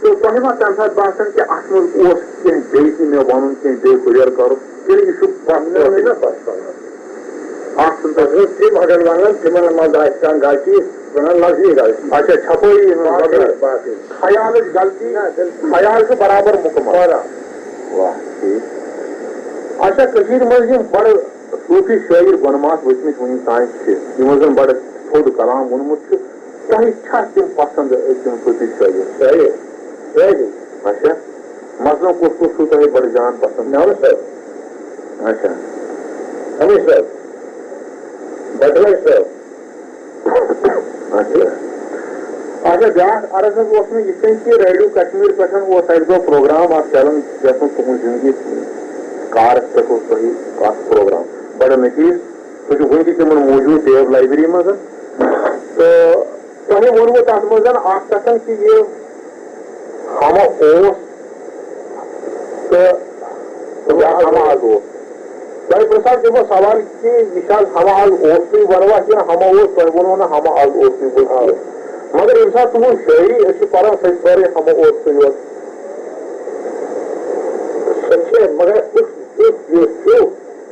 تو تۄہہِ ما تَمہِ ساتہٕ باسان کہِ اَتھ منٛز اوس کینٛہہ بیٚیہِ تہِ مےٚ وَنُن کینٛہہ بیٚیہِ کُلیر کَرُن کِنہٕ یہِ چھُ اَتھ چھُنہٕ تِم اگر وَنان تِمن منٛز آسہِ کانٛہہ غلطی وَنان لفظی غلطی اچھا چھپٲیی خیالٕچ غلطی خیال چھُ برابر مُکمل واہ ٹھیٖک اچھا کٔشیٖرِ منٛز یِم بڑٕ صوٗفی شٲعر گۄنماتھ ؤتھمٕتۍ وٕنیُک تانۍ چھِ یِمو زن بڑٕ تھوٚد کلام ووٚنمُت چھُ تۄہہِ چھا تِم پسنٛد تِم صوٗفی شٲعر اچھا مثلاً کُس کُس چھُو تۄہہِ بڑٕ جان پسنٛد اچھا حمید صٲب بدرٲے صٲب اچھا اچھا بیٛاکھ عرض حظ اوس مےٚ یِتھ کٔنۍ کہِ ریڈیو کشمیٖر پٮ۪ٹھ اوس اَکہِ دۄہ پروگرام اکھ چلان یَتھ منٛز تُہٕنٛز زندگی کارس پٮ۪ٹھ اوس تۄہہِ اکھ پروگرام بڑٕ نفیٖس سُہ چھُ وُنہِ تہِ تِمن موٗجوٗد ٹیب لایبرری منٛز تہٕ تۄہہِ ووٚنوٕ تتھ منٛز اکھ کتھ کہِ یہِ ہما اوس تہٕ ہما حظ اوس تۄہہِ پرٛژھان تِمو سوال کہِ یہِ چھا ہما حظ اوسُے ونوا کِنہٕ ہما اوس تۄہہِ ووٚنوٕ نہٕ ہما حظ اوسُے بوٗز مگر ییٚمہِ ساتہٕ تُہُنٛد شٲعری أسۍ چھِ پران سۄ چھِ سٲرٕے ہما اوسُے یوت سۄ چھِ مگر یُس چھُ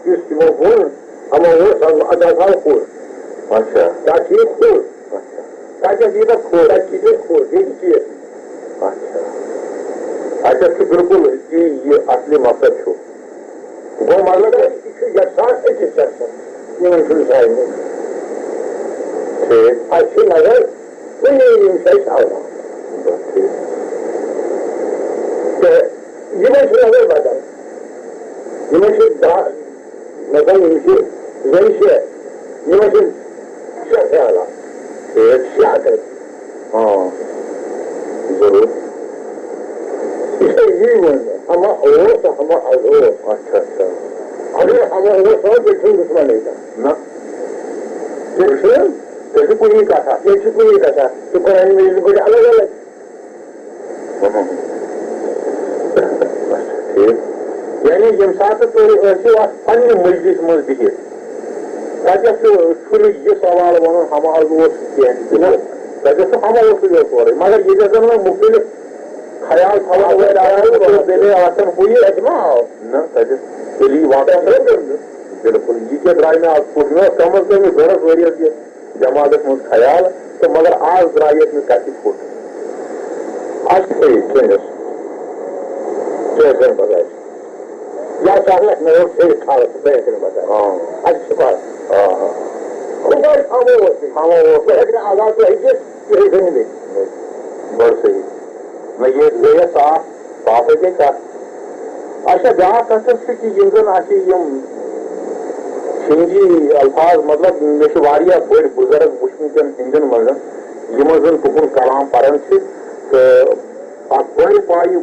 یُس تِمو ووٚن ہما اوس ادا کھوٚل اچھا تتھ چھِ یہِ کھوٚل تتٮ۪تھ یی تتھ کھوٚل تتہِ چھِ یہِ کھوٚل بیٚیہِ چیٖز اچھا اچھا چھُ بِلکُل یہِ اصلی مقصد چھُ گوٚو مطلب یہِ چھُ یژھان أکِس شخصس یِمن چھُنہٕ سارنٕے ٹھیٖک اَسہِ چھِ نظر کُنی یِم چھِ اَسہِ عوام تہٕ یِمن چھِ نظر بدل یِمن چھِ مطلب یِم چھِ زَنہِ شےٚ یِمن چھِ شےٚ خیالات ٹھیٖک شےٚ عقل ضروٗر یہِ چھِ یی ووٚن ہما اوس تہٕ ہما حظ اوس اچھا اچھا اگر ہما اوس تیٚلہِ چھُنہٕ دُشمنٕے کانٛہہ نہ تیٚلہِ چھُ کُنی کتھا تیٚلہِ چھُ کُنی گژھان تہٕ قرآنِ مجیٖد گوٚو الگ الگ ٹھیٖک یعنی ییٚمہِ ساتہٕ تُہۍ ٲسِو اَتھ پننہِ مجلِس منٛز بِہِتھ تتٮ۪تھ چھُنہٕ یہِ سوال ونُن ہما حظ اوس کینٛہہ تتٮ۪تھ چھُ ہما اوسُے یوت سورُے مگر ییٚتٮ۪تھ زن وۄنۍ مختلف خیال تھاوان وٲلۍ آسان ہُہ یہِ تتہِ ما آو نہ تتٮ۪تھ تیٚلہِ یی واقعہ بِلکُل یہِ کیٛاہ درٛاے مےٚ اَز پوٚٹ مےٚ اوس کم از کم ضروٗرت ؤرۍیَس یہِ جماعتس منٛز خیال تہٕ مگر آز درٛاے یَتھ مےٚ کتھِ پھُٹ اَسہِ صحیح کٔمِس کیٛاہ بَغٲر یا چاہلَکھ مےٚ اوس صحیح تھاوَس بہتریٖن بَغٲر اَسہِ چھُ پَتہٕ ہما اوس بہٕ ہیٚکہٕ نہٕ آزاد تہِ ہیٚکِتھ تہِ ہیٚکہِ نہٕ بیٚیہِ بڑٕ صحیح نہ یہِ گٔیے صاف صافٕے گٔے کتھ اچھا بیٛاکھ کتھ حظ چھِ کہِ یِم زن اَسہِ یِم ہِندی الفاظ مطلب مےٚ چھِ واریاہ بٔڑۍ بُزرگ وٕچھمٕتٮ۪ن ہِندین منٛز یِمن زن تُہُنٛد کلام پران چھِ تہٕ اکھ بٔڑ پایہِ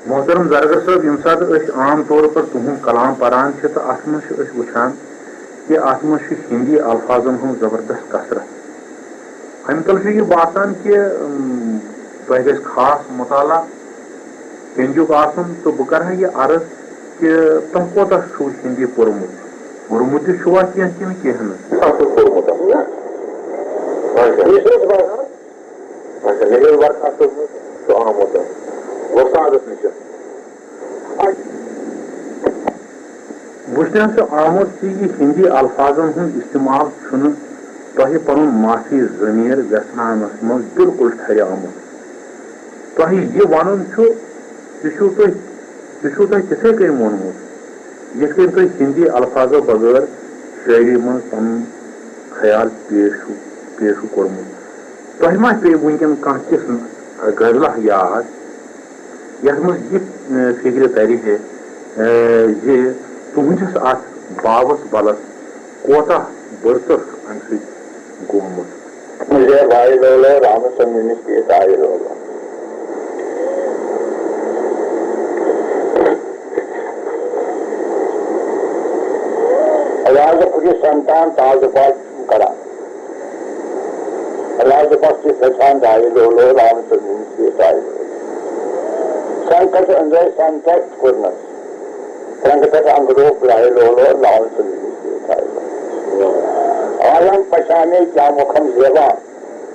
محترم زرگر صٲب ییٚمہِ ساتہٕ أسۍ عام طور پر تُہُنٛد کلام پران چھِ تہٕ اتھ منٛز چھِ أسۍ وٕچھان کہِ اتھ منٛز چھِ ہِندی الفاظن ہٕنٛز زبردست کثرت امہِ تل چھُ یہِ باسان کہِ تۄہہِ گژھِ خاص مُطالعہ ہِندیُک آسُن تہٕ بہٕ کرٕ ہا یہِ عرض کہِ تۄہہِ کوتاہ چھُو ہِندی پوٚرمُت تہِ چھُوا کینٛہہ کِنہٕ کینٛہہ نہٕ پوٚرمُت اچھا لیکن ورقس چھُ آمُت وۄستادس نِش وٕچھنہٕ چھُ آمُت کہِ یہِ ہِندی الفاظن ہُنٛد استعمال چھُنہٕ تۄہہِ پنُن معافی ضمیٖر ویژھناونس منٛز بِلکُل ٹھرِ آمُت تۄہہِ یہِ وَنُن چھُ یہِ چھُو تۄہہِ تِتھٕے کٔنۍ ووٚنمُت یِتھ کٔنۍ تُہۍ ہِندی الفاظو بغٲر شٲعری منٛز پنُن خیال پیش چھُ کوٚرمُت تۄہہِ ما پیٚیہِ وٕنکیٚن کانٛہہ تِژھ غزلہ یاد یتھ منٛز یہِ فِکرِ ترِ ہے زِ تُہنٛدِس اتھ باوس بلس کوتاہ برتر چھُ امہِ سۭتۍ گوٚمُت مجھے بھائی لولو رامچندر نِش تہِ تایہِ لولو اللہ خۄدی سنتان تازٕ پاش کران اللہ پاش چھِ سچان دایہِ لولو رامچندر نِش تہِ تایہِ سنکٹ أنٛدرے سنکٹ کوٚرنس سنکٹ انگروپ لایہِ لولو رامچندر نِش تہِ تایہِ عالم پچھانے کیا مکھم زیبا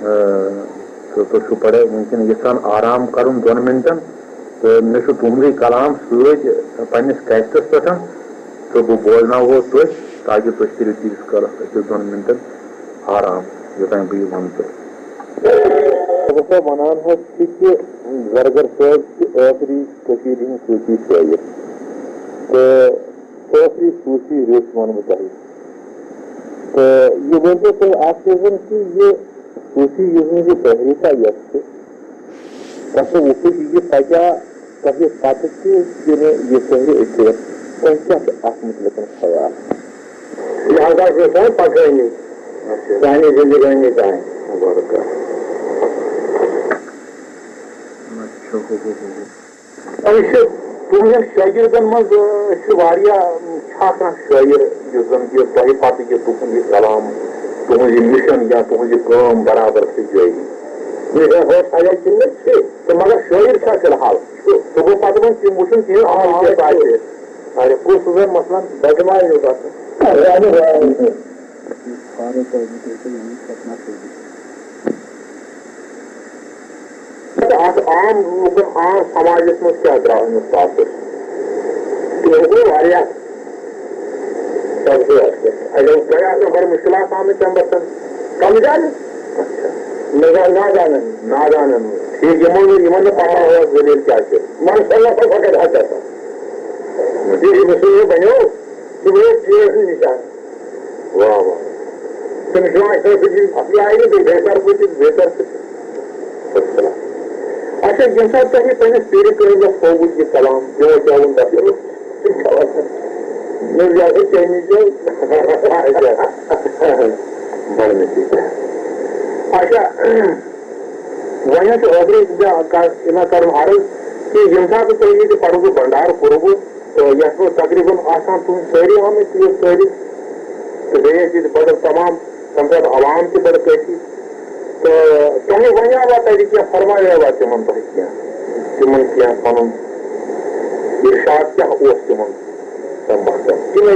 تو تھی بڑے ممکن یژھان آرام کرن 2 منٹن تو مے تہذی کلام ست پنس کیسٹس پہ تو بہ بوزنو تھی تاکہ تھی کرو تیس کالس أکِس 2 منٹن آرام یوتان بہ ون تو ونان کہ زرگر صٲب ٲخری صوفی شاعر تو ٲخری صوفی رٕژ ونہٕ بہٕ تۄہہِ تو یہ ؤنتو تُہۍ اکھ چیٖزن کہ یہ صوفی یُس زن یہِ تحریٖکا یۄس چھِ تتھ وُچھِتھ یہِ پکیا تۄہہِ پتہٕ تہِ کِنہٕ یہِ ژھٕنہِ أژِتھ تۄہہِ کیٛاہ چھُ اتھ مُتعلق خیال یہ ہسا چھُ سٲنۍ پکٲنی سانہِ زندگٲنی تانۍ تُہنٛدٮ۪ن شٲگِردن منٛز چھُ واریاہ چھُ آسان شٲعر یُس زن یہِ تۄہہِ پتہٕ یہِ تُہُنٛد یہِ کلام تُہُنٛد یہِ مِشن یا تُہُنٛد یہِ کٲم برابر چھِ جٲری مِشن ہٲٹ سایڈ کِنہٕ چھِ تہٕ مگر شٲعر چھا فِلحال سُہ گوٚو پتہٕ وۄنۍ تِم وٕچھُن کینٛہہ کُس زن مثلاً بجماے یوت آسان اتھ عام لُکن عام سماجس منٛز کیٛاہ درٛاو امیُک تاثر تہِ گوٚو واریاہ اگر تۄہہِ آسان بڑٕ مُشکلات آمٕتۍ تمہِ پتہٕ کم جانن نادانن ٹھیٖک یِمن نہٕ پتہ ٲس دٔلیٖل کیٛاہ چھِ منصلہ فقط حق آسان یہ بنیو یہ نشان واہ واہ تٔمِس چھُ آیہِ نہٕ بیٚیہِ بہتر بہتر اچھا ییٚمہِ ساتہٕ تۄہہِ پنٛنِس پیٖرِ کٲمِس ہووُت یہِ کلام کیٛاہ ووٚن تتھ بڑٕ نصیٖب اچھا وۄنۍ حظ چھُ ٲخری مےٚ کرُن عرض کہ ییٚمہِ ساتہٕ تۄہہِ ییٚتہِ پرُن بنڈار کوٚروٕ تہٕ یتھ منٛز تقریٖباً آسان تُہٕنٛدۍ سٲری آمٕتۍ تیٖژ تعٲریٖف تہٕ بیٚیہِ ٲسۍ ییٚتہِ بڑٕ تمام تمہِ ساتہٕ عوام تہِ بڑٕ کٲفی تہٕ تۄہہِ ونیوا تتہِ کینٛہہ فرمایوا تِمن تۄہہِ کینٛہہ پنُن ارشاد کیٛاہ اوس تِمن تِمے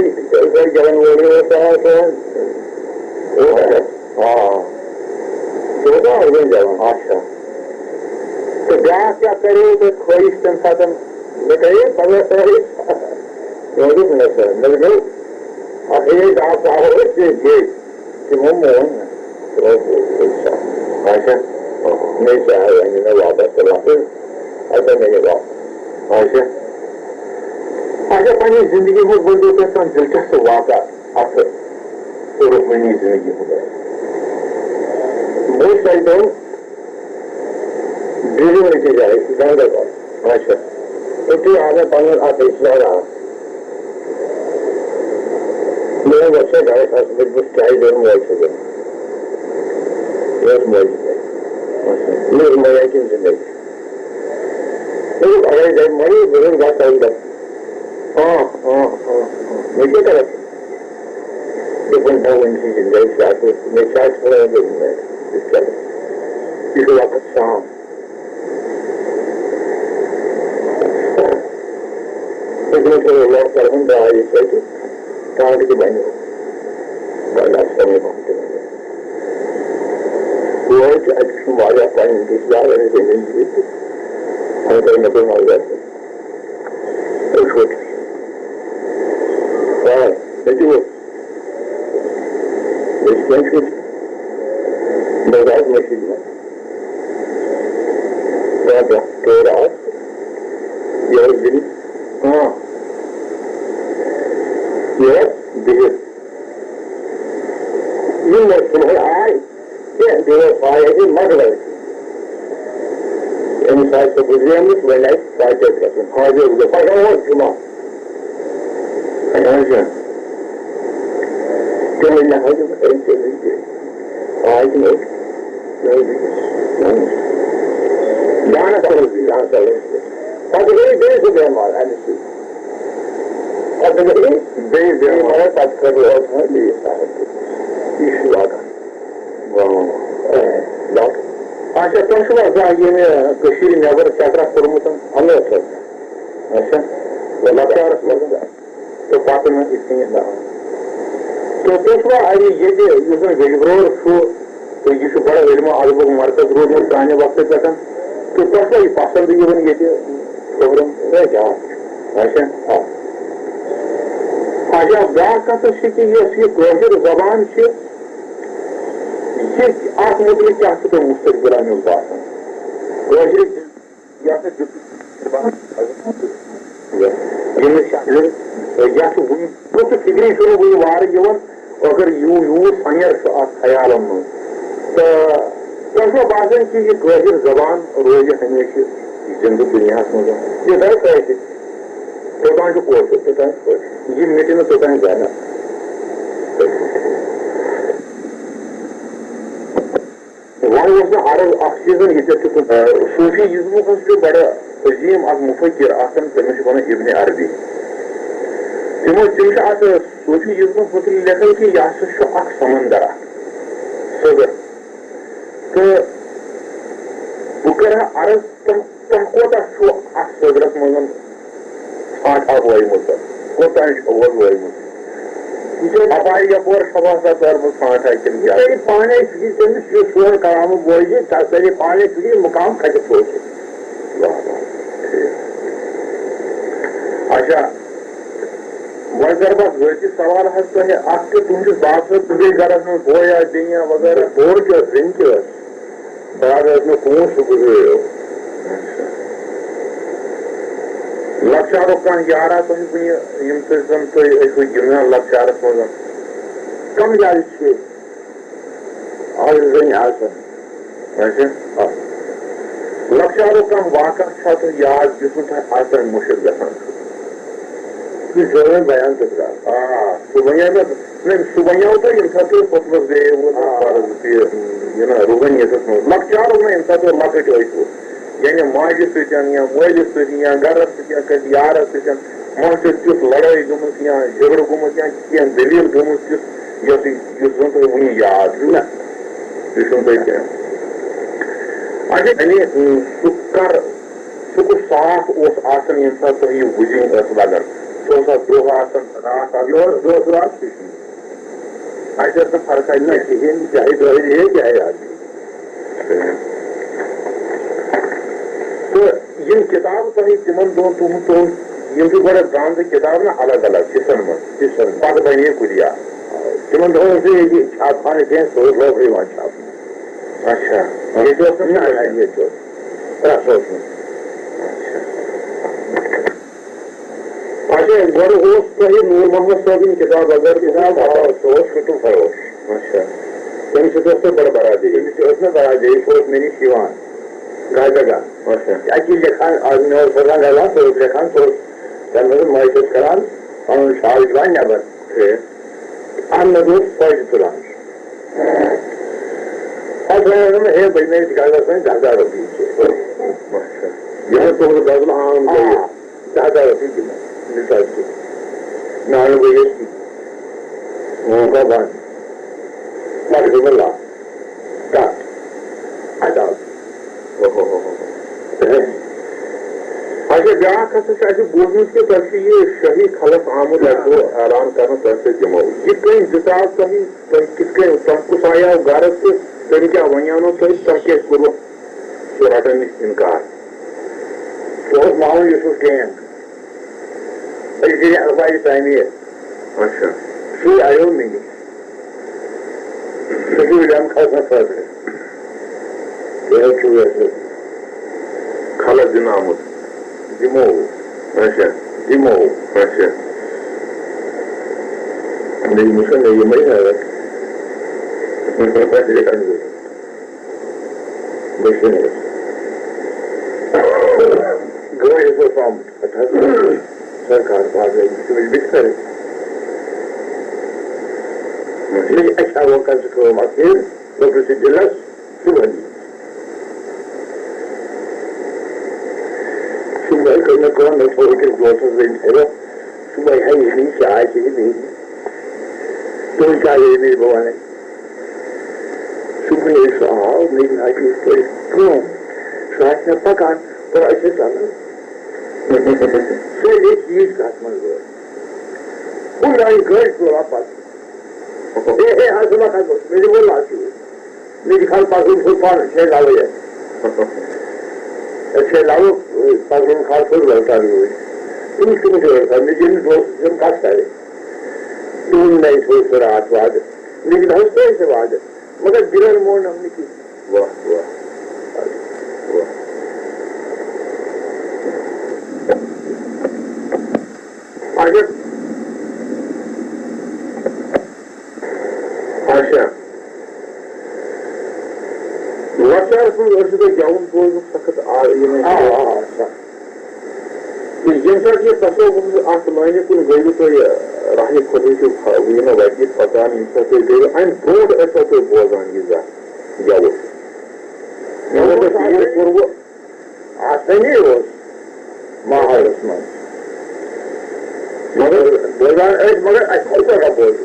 گٮ۪وَن وٲلۍ اوس گٮ۪وان اچھا تہٕ بیٛاکھ کیٛاہ کریو تۄہہِ خٲہِش تمہِ ساتہٕ مےٚ کرے پگاہ خٲہِش مےٚ دوٚپ اکھ ڈاکٹر صاحب ٲسۍ بیٚیہِ تِمو مون اچھا مےٚ چاہے وۄنۍ مےٚ واپس واپس اچھا مےٚ نہِ واپس اچھا اچھا پنٛنہِ زندگی منٛز ؤنۍتو تُہۍ کانٛہہ دِلچسپ واقعہ اتھ روحٲنی زندگی ہُنٛد بہٕ چھُس تۄہہِ دۄہن ڈِلؤری جایہِ گاندربل اچھا ییٚتہِ آو مےٚ پنُن اکھ رِشتہٕ دار مےٚ اوس گرس اصل بہٕ چھُس چاے دِوان موج چھُس دِوان مےٚ ٲس موجی مےٚ ٲس موجا کِنۍ زندگی مےٚ دوٚپ اگر گرِ مری بہٕ چھُس گژھان مےٚ کیٛاہ کرکھ دوٚپُن نہ وۄنۍ چھِ زندگی چھِ اصل مےٚ چھِ آز تھوڑا یہِ چھُ وقت شام لوک کران دارِ سۭتۍ ٹانٛگہٕ تہِ بنیو بڑٕ اصل توتہِ چھُ اَتہِ چھُ واریاہ پنٕنۍ رِشتہٕ دار زٔمیٖن تہِ وۄنۍ کٔر مےٚ کوٚر مگر تُہۍ چھُو مےٚ تہِ اوس مےٚ چھِ کینٛہہ شُرۍ بہٕ درٛاس مٔشیٖد منٛز ٹٲر آس یہِ ٲس دِنۍ یہِ ٲس بِہِتھ یِم ٲسۍ صُبحٲے آے کینٛہہ بیٚیہِ ٲس آے اَسہِ مۄکلٲے أمِس آسہِ سۄ گُزریمٕژ وۄنۍ آسہِ پاٹیٹ گژھُن حاضر گوٚو پگاہ اوس جُمعہ اچھا تِمے مےٚ حظ آے تِم جانس پتہٕ گٔے بیٚیہِ سُہ بٮ۪مار اَمہِ سۭتۍ پتہٕ گٔے بیٚیہِ بٮ۪مار پتہٕ کٔر اوس بیٚیہِ یہِ چھُ لاگان اچھا تۄہہِ چھُوا زانٛہہ ییٚمہِ کٔشیٖرِ نٮ۪بر چکرا کوٚرمُت اچھا لۄکچارس منٛز تہٕ پتہٕ یِتھ کٔنۍ تہٕ تُہۍ چھُوا اَتہِ ییٚتہِ یُس زن ویجبرور چھُ تو یہ بڑا علم و ادب مرکز روزمر پرانے وقت پہ تو تک یہ پسند یہ پروگرام کیا اچھا اچھا بیاکھ کتھ کہ یہ کٲشِر زبان یہ اتھ متعلق کیا تۄہہِ مستقبل امیُک باسان کٲشِر فکری وی وار اگر یوٗت سنیر اتھ خیالن منٛز تہٕ تۄہہِ چھُوا باسان کہ یہ کٲشِر زبان روزِ ہمیشہِ زندٕ دُنیاہس منٛز یہ گژھِ کٲشِر توٚتام چھُ کٲشُر توٚتام چھُ کٲشُر یہ مٹہِ نہٕ توٚتام زانہ وۄنۍ اوس مےٚ عرض اکھ چیٖزن ییٚتٮ۪تھ چھُ صوٗفیٖزمُک حظ چھُ بڑٕ عظیٖم اکھ مُفکر آسان تٔمِس چھِ ونان ابن عربی تِم چھِ اتھ صوٗفیٖزمس متعلق لیکھان کہ یہ ہسا چھُ اکھ سمندر اکھ سٔدٕر تہٕ بہٕ کرٕ ہا عرض تۄہہِ کوتاہ چھُ اتھ سٔدرس منٛز ژھانٛٹھ وٲیمٕژ کوتاہ چھُ وٲیمٕژ یہ اپارِ یپور چھوا سا ترمٕژ ژھانٛٹھا کِنہٕ کیٛاہ پانے فکر تٔمِس یہِ سون کرامہٕ بوزِ تتھ کَرِ پانے فکر مقام کتہِ سوزِ اچھا وۄنۍ کر بہٕ ذٲتی سوال حظ تۄہہِ اکھ تہِ تُہٕنٛدِس باسان تُہٕنٛدِس گرس منٛز بوے آسہِ بیٚنہِ وغیرہ بوڑ تہِ ٲس بیٚنہِ تہِ ٲس بعد ٲس مےٚ پونٛسہٕ سُہ گُزریو لۄکچارُک کانٛہہ یارا تۄہہِ کُنہِ یِم سۭتۍ زن تُہۍ ٲسوٕ گِنٛدان لۄکچارس منٛز کم جایہِ چھِ زنہِ آسان اچھا لۄکچارُک کانٛہہ واقعہ چھا تۄہہِ یاد یُس نہٕ تۄہہِ آز تام مُشِت گژھان چھُ بیان سُہ وَنیو مےٚ سُہ وَنیو تۄہہِ ییٚمہِ ساتہٕ تُہۍ پوٚتمُس گٔیوٕ روحٲنیتس منٛز لۄکچارُک نہٕ ییٚمہِ ساتہٕ تُہۍ لۄکٕٹۍ ٲسوٕ یعنی ماجہِ سۭتۍ یا مٲلِس سۭتۍ یا گرس سۭتۍ یا کٲنٛسہِ یارس سۭتۍ ما چھِ تیُتھ لڑٲے گٔمٕژ یا جھگڑٕ گوٚمُت یا کینٛہہ دٔلیٖل گٔمٕژ تیُتھ یُس زن تۄہہِ وُنہِ یاد چھُ نہ یہِ چھُنہٕ تۄہہِ کینٛہہ اچھا یعنی سُہ کُس ساتھ اوس آسان ییٚمہِ ساتہٕ تۄہہِ یہِ وٕزِنۍ ٲس لگان سُہ اوسا دۄہ آسان راتھ آسان دۄہ راتھ چھُ اَسہِ ٲس نہٕ فرقا نہ کِہیٖنۍ چاہے دۄہلہِ ہے چاہے راتھ تہٕ یِم کِتابہٕ تۄہہِ تِمن دۄہن تُہُنٛد یِم چھِ گۄڈٕ درٛامژٕ کِتابہٕ نا الگ الگ حِصن منٛز پتہٕ بنے کُلیا تِمن دۄہن اوس ییٚتہِ چھاپخانہٕ کینٛہہ سُہ اوس لوکرٕ یِوان چھاپنہٕ اچھا ییٚتہِ اوس نہٕ ییٚتہِ اوس پرٛٮ۪س اوس نہٕ اچھا گۄڈٕ اوس تۄہہِ نوٗر محمد صٲبٕنۍ کِتاب اگر کِتاب سُہ اوس کُتُب فروش اچھا تٔمِس سۭتۍ ٲس تۄہہِ بڑٕ برادری تٔمِس تہِ ٲس مےٚ برادری سُہ اوس مےٚ نِش یِوان گھر گژھان اَتی لیکھان آز مےٚ اوس آسان گژھان سُہ اوس لیکھان سُہ اوس تَمہِ منٛز معٲشرت کران پنُن شال دِوان نٮ۪بر اَمہِ منٛز اوس فٲیدٕ تُلان پتہٕ وَنیو مےٚ ہے بہٕ میٲنِس گژھس وۄنۍ 10,000 رۄپیہِ یِمن تُہُنٛد غزل عام 10,000 رۄپیہِ دِمو مثال کے میں آنے کو یہ موقع بند مرحب اللہ کٹ عذاب اچھا بیاکھ ہسا چھُ اَسہِ بوٗزمُت کہِ تۄہہِ چھُ یہِ شٲہی خلف آمُت اَسہِ اعلان کرنہٕ تۄہہِ سۭتۍ دِمو یہِ کٔمۍ دِژاو تۄہہِ کِتھ کٔنۍ تۄہہِ کُس آیاو گرٕ تہٕ تٔمۍ کیٛاہ وَنیٛانو تۄہہِ تۄہہِ کیٛازِ کوٚروٕ سُہ رٹن نِش اِنکار سُہ اوس محمد یوٗسف کینٛگ الفاظ تعمیر اچھا سُے آیو مےٚ نِش سُہ چھُ علم کھسنہٕ خٲطرٕ بیٚیہِ چھُ یَتھ خلق دِنہٕ آمُت دِمو اچھا دِمو اچھا مےٚ یِمٕے حضرت گٲڑۍ ٲس آمُت سرکار باغی بِستر اچھا وۄنۍ کر ژٕ کٲم اکھ ہیٚر لۄکٹِس دِلس صُبحن صُبحٲے کٔر مےٚ کٲم مےٚ تھوٚو أکِس دوستس زٔنۍ تھٲوِتھ صُبحٲے ہے یہِ نِی چاے چیٚیہِ بیٚیہِ تُہۍ چاے ییٚمہِ بہٕ وَنَے صُبحٲے ییٚلہِ سُہ آو مےٚ لاجہِ یِتھ پٲٹھۍ کٲم سُہ آسہِ مےٚ پکان تہٕ أسۍ ٲسۍ ژلان سُہ لیکھِ ییٖژ کتھ منٛز وٲژ ہُہ لاگہِ گٲڑۍ ژورا پتہٕ ہے ہے حظ ژٕ ما کھسو مےٚ دِمو لاسہِ میری خال پاکستان سے پار چھ لاؤ ہے چھ لاؤ پاکستان خال سے بولتا ہوئی تم اس کو مجھے میں جن دوست جن کاٹ کرے تم نہیں سوچ رہا بعد لیکن ہنستے سے بعد مگر دلر مون ہم نے کی واہ واہ واہ آگے اچھا لچار سن گون بوزن سخت یم سات یہ تصور ات معنی کن گیو تھی راہ خدا ونو وتہ پکان یم سات تھی گیو ام برو ٲسوا تھی بوزان یہ گیو کور آسانی ماحولس من مگر بوزان مگر اچھا بوز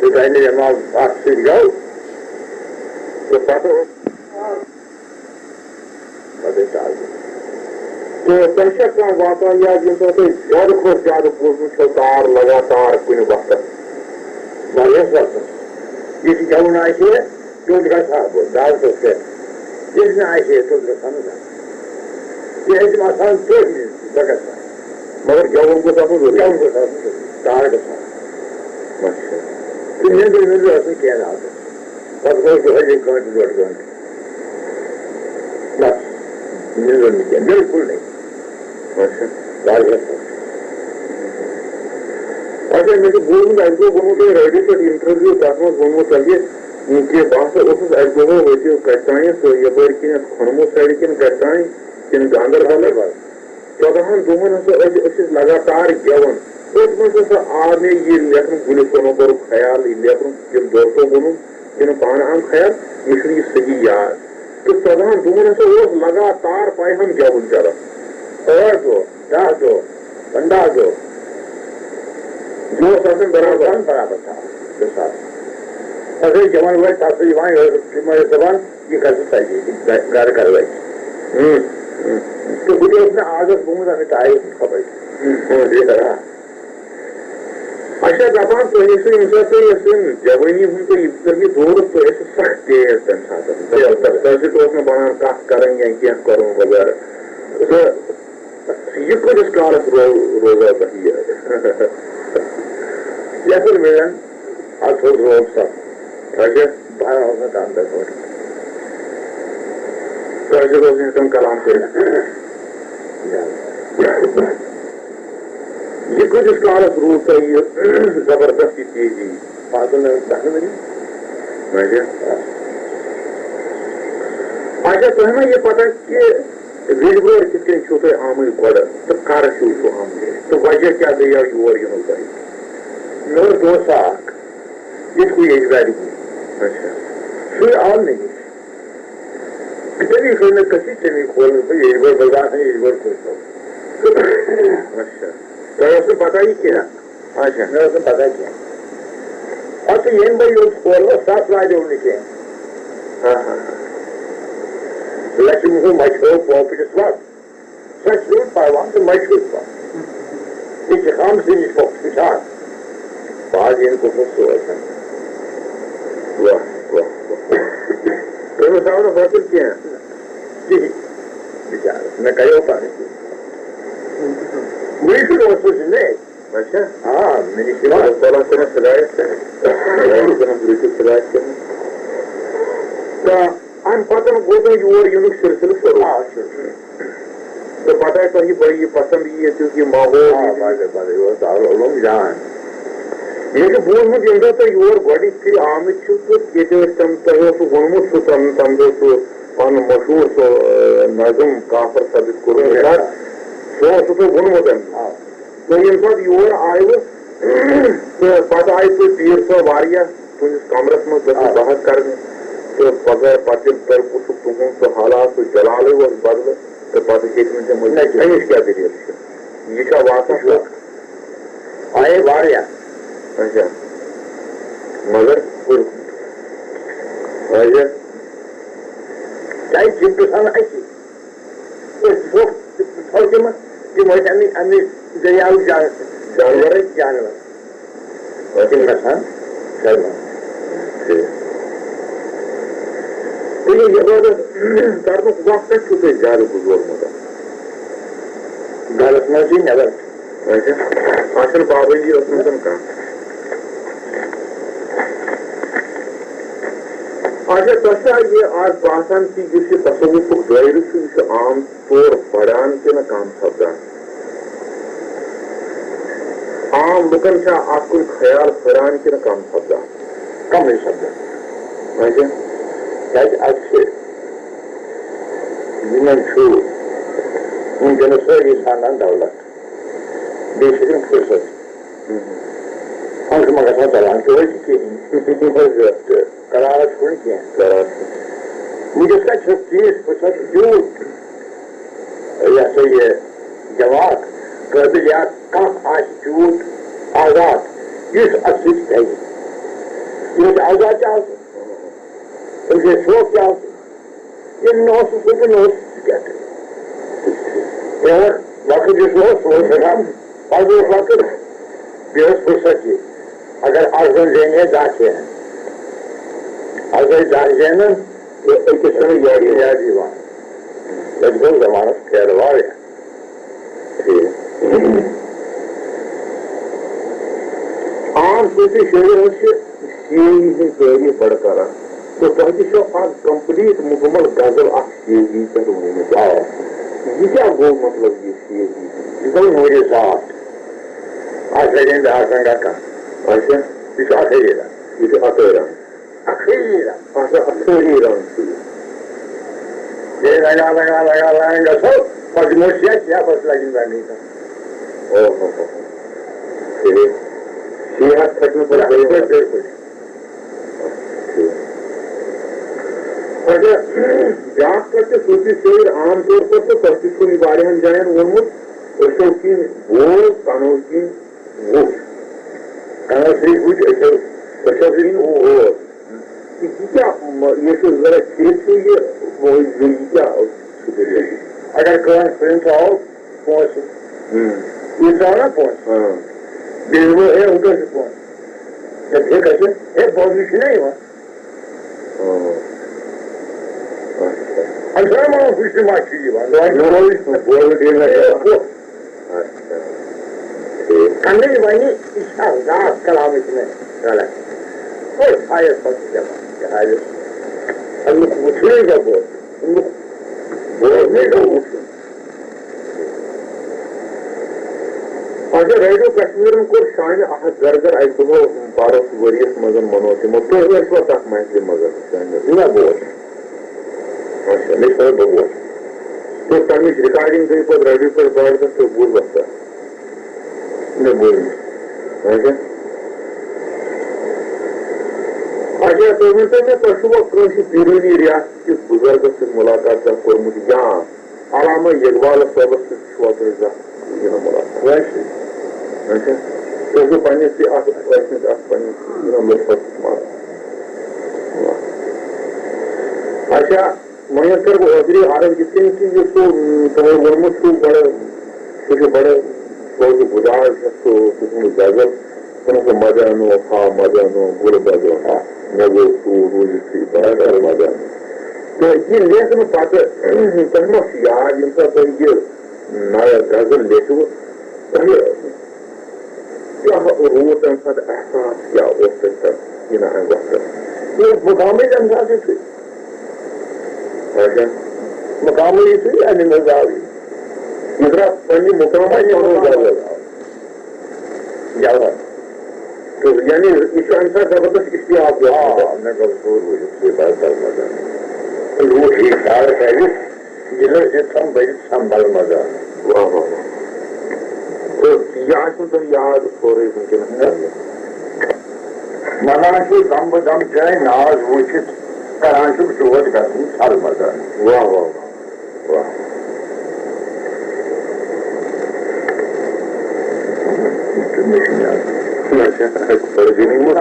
جمع ات سی گو تو پتہ تو تم کھانا واتان یاد یم سات زیادہ کھت زیادہ بوزمت تار لگاتار کن وقت واریاہ وقت یہ گون آسہ توٚت گژھِ ہا بہٕ دعوتس پٮ۪ٹھ ییٚلہِ نہٕ آسہِ ہے توٚت گژھِ ہا نہٕ کیٛازِ تِم آسان ژوٗرِ بہٕ گژھٕ ہا مگر گون گوٚژھ آسُن ضروٗری گون گوٚژھ آسُن تار گژھِ ہا تہٕ نیٚنٛدٕر ویٚنٛدٕر ٲس نہٕ کینٛہہ راتس پتہٕ گوٚو دۄہے گٲنٛٹہٕ ڈۄڈ گٲنٛٹہٕ بس نیٚنٛدٕر نہٕ کینٛہہ بِلکُل نہیں واریاہ اچھا مےٚ چھُ بوٗزمُت اَسہِ گوٚو ووٚنمُت تۄہہِ ریڈیو پٮ۪ٹھ اِنٹروِو تَتھ منٛز ووٚنمُت تۄہہِ کہِ بہٕ ہسا اوسُس اَکہِ دۄہ وٲتِو کَتہِ تانٮ۪تھ یپٲرۍ کِنٮ۪تھ کھۄنمو سایڈٕ کِنہٕ کَتہِ تانۍ کِنہٕ گاندربل 14 دۄہن ہسا ٲسۍ أسۍ لگاتار گٮ۪وان أتھۍ منٛز ہسا آو مےٚ یہِ لیکھنُک گُلہِ صنوبرُک خیال یہِ لیکھنُک کِنہٕ دوستو ووٚنُم کِنہٕ پانہٕ آم خیال مےٚ چھُنہٕ یہِ صحیح یاد تہٕ 14 دۄہن ہسا اوس لگاتار پایہم گٮ۪وُن چلان 8 دۄہ 10 دۄہ 15 دۄہ دوس آسان برابر تھا اگر جوان وٲلۍ تَتھ سۭتۍ یِوان تِم ٲسۍ دَپان یہِ کَر ژٕ سجی گرٕ کَرو أسۍ تہٕ بہٕ تہِ اوس مےٚ عادت گوٚمُت اَمہِ ٹایِم خبر اچھا دَپان تُہۍ ٲسِو ییٚمہِ ساتہٕ تۄہہِ ٲسِو جوٲنی ہُنٛد تہٕ یہِ دور اوس تُہۍ ٲسِو سخ تیز تَمہِ ساتہٕ تۄہہِ سۭتۍ اوس نہٕ بَنان کَتھ کَرٕنۍ یا کینٛہہ کَرُن وغیرہ تہٕ یہِ کۭتِس کالس روزو تۄہہِ یہِ یَپٲرۍ مِلان اَتھ اوس روب سَب اچھا بہر اوس نہٕ تَنہٕ پٮ۪ٹھ تۄہہِ سۭتۍ اوس نہٕ تِم کلام کٔرِتھ یہ کۭتِس کالس روٗد تۄہہِ یہِ زبردست یہِ تیزی اچھا تۄہہِ ما یہِ پتہ کہِ وِجبٲرۍ کِتھ کٔنۍ چھُو تۄہہِ آمٕتۍ گۄڈٕ تہٕ کر چھُو آمٕتۍ تہٕ وجہ کیٛاہ گٔیو یور یِنُک تۄہہِ مےٚ اوس دوست اکھ ییٚتہِ کُے یجبارِ اچھا سُے آو مےٚ نِش تٔمی کٔر مےٚ کٔشیٖرِ تٔمی کھولنہٕ بہٕ یجبٲرۍ بہٕ باسان یجبٲرۍ کھوٗژو اچھا تۄہہِ اوس نہٕ پتہ یہِ کینٛہہ اچھا مےٚ اوس نہٕ پتہ کینٛہہ پتہٕ ییٚمہِ بہٕ یوٚت کھولنس تتھ راجو نہٕ کینٛہہ لچھِ ہُہ مچھو پوپٹِس وق سۄ چھُ پاوان تہٕ مچھُس وق یہِ چھِ ہمسٕے نِش پوپٹِس وٕچھان بعد ییٚمہِ کوٚرمُت سُہ ٲسن واہ واہ تٔمِس آو نہٕ حٲصِل کینٛہہ کِہیٖنۍ بِچارس مےٚ کریو پانہٕ وٕنۍ اوسُس مےٚ اچھا آ مےٚ نِش یِوان ہدایت تہٕ اَمہِ پتہٕ گوٚو تۄہہِ یور یِنُک سِلسِلہٕ شروٗع تہٕ پتہٕ آسہِ تۄہہِ بڑٕ یہِ پسنٛد ییٚتیُک یہِ ماحول جان مےٚ چھُ بوٗزمُت ییٚمہِ دۄہ تُہۍ یور گۄڈٕنِچ پھِرِ آمٕتۍ چھِو تہٕ ییٚتہِ ٲسۍ تِم تۄہہِ اوسوٕ ووٚنمُت سُہ تَمہِ دۄہ سُہ پنُن مشہوٗر سُہ نظم کافر صٲبس کوٚرمُت سُہ اوسوٕ تۄہہِ ووٚنمُت تہٕ ییٚمہِ ساتہٕ یور آیوٕ تہٕ پتہٕ آیہِ تُہۍ پیٖر صٲب واریاہ تُہٕنٛدِس کمرس منٛز گٔژھِو بحث کرنہِ تہٕ پتہٕ ییٚلہِ تۄہہِ وٕچھُکھ تُہُنٛد سُہ حالات سُہ جلالٕے اوس بدلہٕ تہٕ پتہٕ ہیٚکہِ نہٕ تِم اَمِچ کیٛاہ دٔلیٖل چھِ یہِ چھا واتان آیے واریاہ اچھا مگر اچھا چاہے جِم گژھان اَسہِ تِم ٲسۍ اَمہِ دٔریاوٕکۍ جانور تِم گژھان شرما یہ عبادت کرنے وقت تھی زیادہ گزورمت گھرس مز نظر اچھا پابندی کھانا اچھا تۄہہِ یہ آج باسان کہ یہ تصوف دائرہ یہ عام طور بڑان کہ کم سپدان عام لکن ات کن خیال پھران کہ کم سپدان کم سپدان اچھا ونکس ساری ژھانڈان دولت بیٚیہِ چھِ تِم فرصت ہم مگر چلان توتہِ کِہیٖنۍ قرارس کُن کینٛہہ وٕنکٮ۪س کتہِ چھُ چیٖز فرصت تیوٗت یہِ ہسا یہِ جواب قٲبلیات کانٛہہ آسہِ تیوٗت آزاد یُس اتھ سۭتۍ گژھِ ییٚمِس آزاد چھِ آسان تٔمِس گژھِ شوق تہِ آسُن ییٚلہِ نہٕ اوسُس وٕنکٮ۪ن اوس سُہ کیٛاہ کَرِ وقت یُس اوس سُہ اوس ہٮ۪کان پَتہٕ اوس وقت بیٚیہِ ٲس فرصت یہِ اگر اکھ زن زینہِ ہے دہ کھٮ۪ن اگر دہ زینن أکِس چھُنہٕ یاد یِوان ییٚتہِ گوٚو زمانس پھیرٕ واریاہ عام صوٗفی شٲعرن چھِ شیعری ہٕنٛدۍ تعریٖف بڑٕ کران تہٕ تۄہہِ تہِ چھو اکھ کمپلیٖٹ مُکمل غزل اکھ شیعری پٮ۪ٹھ ؤنمٕژ آ یہِ کیٛاہ گوٚو مطلب یہِ شیعری یہِ گوٚو نوٗرِ ذات اکھ لگن بیٛاکھ رنگا کانٛہہ اچھا یہِ چھُ اکھٕے رنگ یہِ چھُ اکٲے رنگ اکھٕے رنگ اچھا اکھٕے رنگ بیٚیہِ لگان گژھو پتہٕ دِمو شیٚے پتہٕ لگن رنگٕے کانٛہہ او ہو ٹھیٖک شیعہ کھٔتمہٕ پتہٕ اچھا بیٛاکھ کتھ چھِ صوٗفی شٲعر عام طور پر تہٕ تۄہہِ تہِ چھُو یہِ واریاہن جاین ووٚنمُت أسۍ کِنۍ بوز کنو کِنۍ وُچھ کنو سۭتۍ وُچھ أسۍ کِنۍ اوس یہِ کیٛاہ یہِ چھُ ذرا ٹھیٖک چھُ یہِ کیٛاہ چھُ اگر کٲنٛسہِ پرٛنس آو پونٛسہٕ یہِ ژاو نا پونٛسہٕ بیٚیہِ دوٚپو ہے وٕنکٮ۪س چھُ پونٛسہٕ ٹھیٖک حظ چھُ ہے بوزنہٕ چھُنا یِوان اَمہِ ما وٕچھنہٕ ما چھُ یِوان کنٛڈٕے وَنہِ یہِ چھا ذات کلامٕچ مےٚ غلط تھایَس پتہٕ جواب حالس امیُک وٕچھنٕے گوٚو بوزُن امیُک بوزنٕے گوٚو وٕچھُن اچھا ریڈیو کشمیٖرن کوٚر شانہِ اکھ گرگر اکہِ دۄہ بارس ؤرِیس منٛز منو تِمو تُہۍ ٲسوا تتھ محفلہِ منٛز نہ بوز اچھا مےٚ چھُ بہٕ بوز تہٕ تمِچ رِکارڈِنگ گٔے پتہٕ ریڈیو پٮ۪ٹھ براڈکاسٹ تُہۍ بوٗزوا سا مےٚ بوٗز اچھا اچھا تُہۍ ؤنۍتو مےٚ تۄہہِ چھُوا کٲنٛسہِ بیروٗنی ریاست کِس بُزرگس سۭتۍ مُلاقات زانٛہہ کوٚرمُت یا علامہ اقبالس صٲبس سۭتۍ چھُوا تۄہہِ زانٛہہ یہِ مُلاقات اچھا تُہۍ ٲسوٕ پنٕنِس تہِ اتھ ٲسمٕتۍ اتھ پنٕنِس مُلفت اچھا وۄنۍ حظ کر بہٕ اوترٕ عرض یِتھ کٔنۍ کہِ یُس سُہ تۄہہِ ووٚنمُت چھُو بڑٕ سُہ چھُ بڑٕ سوزٕ بُدار چھُ سُہ تُہُنٛد غزل سُہ مزٕ انو ہا مزٕ انو گُل بدو ہا مےٚ گوٚو سوٗر روٗزِتھٕے بڑٕ مزٕ انو تہٕ یہِ لیکھنہٕ پتہٕ تۄہہِ ما چھُ یاد ییٚمہِ ساتہٕ تۄہہِ یہِ نیا غزل لیکھوٕ تۄہہِ کیٛاہ روٗد تمہِ ساتہٕ احساس کیٛاہ اوس تۄہہِ تتھ یہِ نہ امہِ وقتہٕ یہِ اوس مُقامٕے تمہِ ساتہٕ یِتھُے اچھا مقامٕے یِتھُے امہِ منٛز آو یہِ درٛاو پننہِ مقامٕے غزل جواب تہٕ یعنی یہِ چھُ امہِ ساتہٕ زبردست اشتیاق مےٚ گوٚو سوٗر روٗزِتھ بدل مزٕ روٗد ٹھیٖک ٹھاک کَرِ دِلس دِتھ تھم بٔرِتھ سمبل مزٕ واہ واہ تہٕ یہِ آسوٕ تۄہہِ یاد سورُے وٕنکٮ۪نس ونان چھُ دم بہٕ دم چٲنۍ ناز وٕچھِتھ کران چھُم شوق گژھُن سر مزان واہ واہ واہ بڑٕ غنیٖمت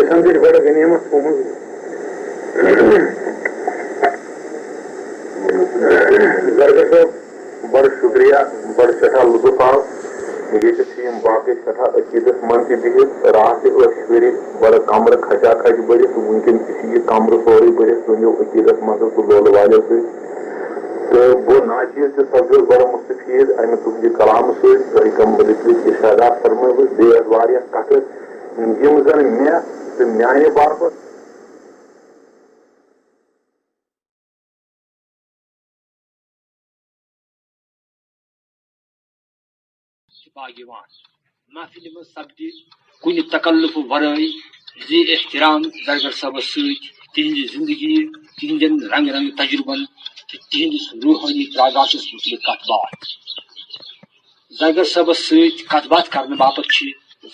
سمجھِ بڑٕ غنیٖمت تھوٚمُت زرگر صٲب بڑٕ شُکریہ بڑٕ سٮ۪ٹھاہ لطف آو یہ باقی سٹھا عقیدت من بہت رات شری بڑا کمر کھچا کھچ بڑھت ونکن یہ کمر سوری بڑھت تہندو عقیدت مز تو لول والو تو بہ ناچیز تہ سپدس بڑا مستفید امہ تہندِ کلام سی کم ارشادات فرمائے بیٚیہِ کتھ یم زن مے تو میانہ باپت محفل من سپد کن تکلف ورائے زی احترام زرگر صبس سہذ زندگی تہندین رنگ رنگ تجربن تہندس روحانی تراغاتس متعلق کت بات زرگر صبس کت بات کرنے باپت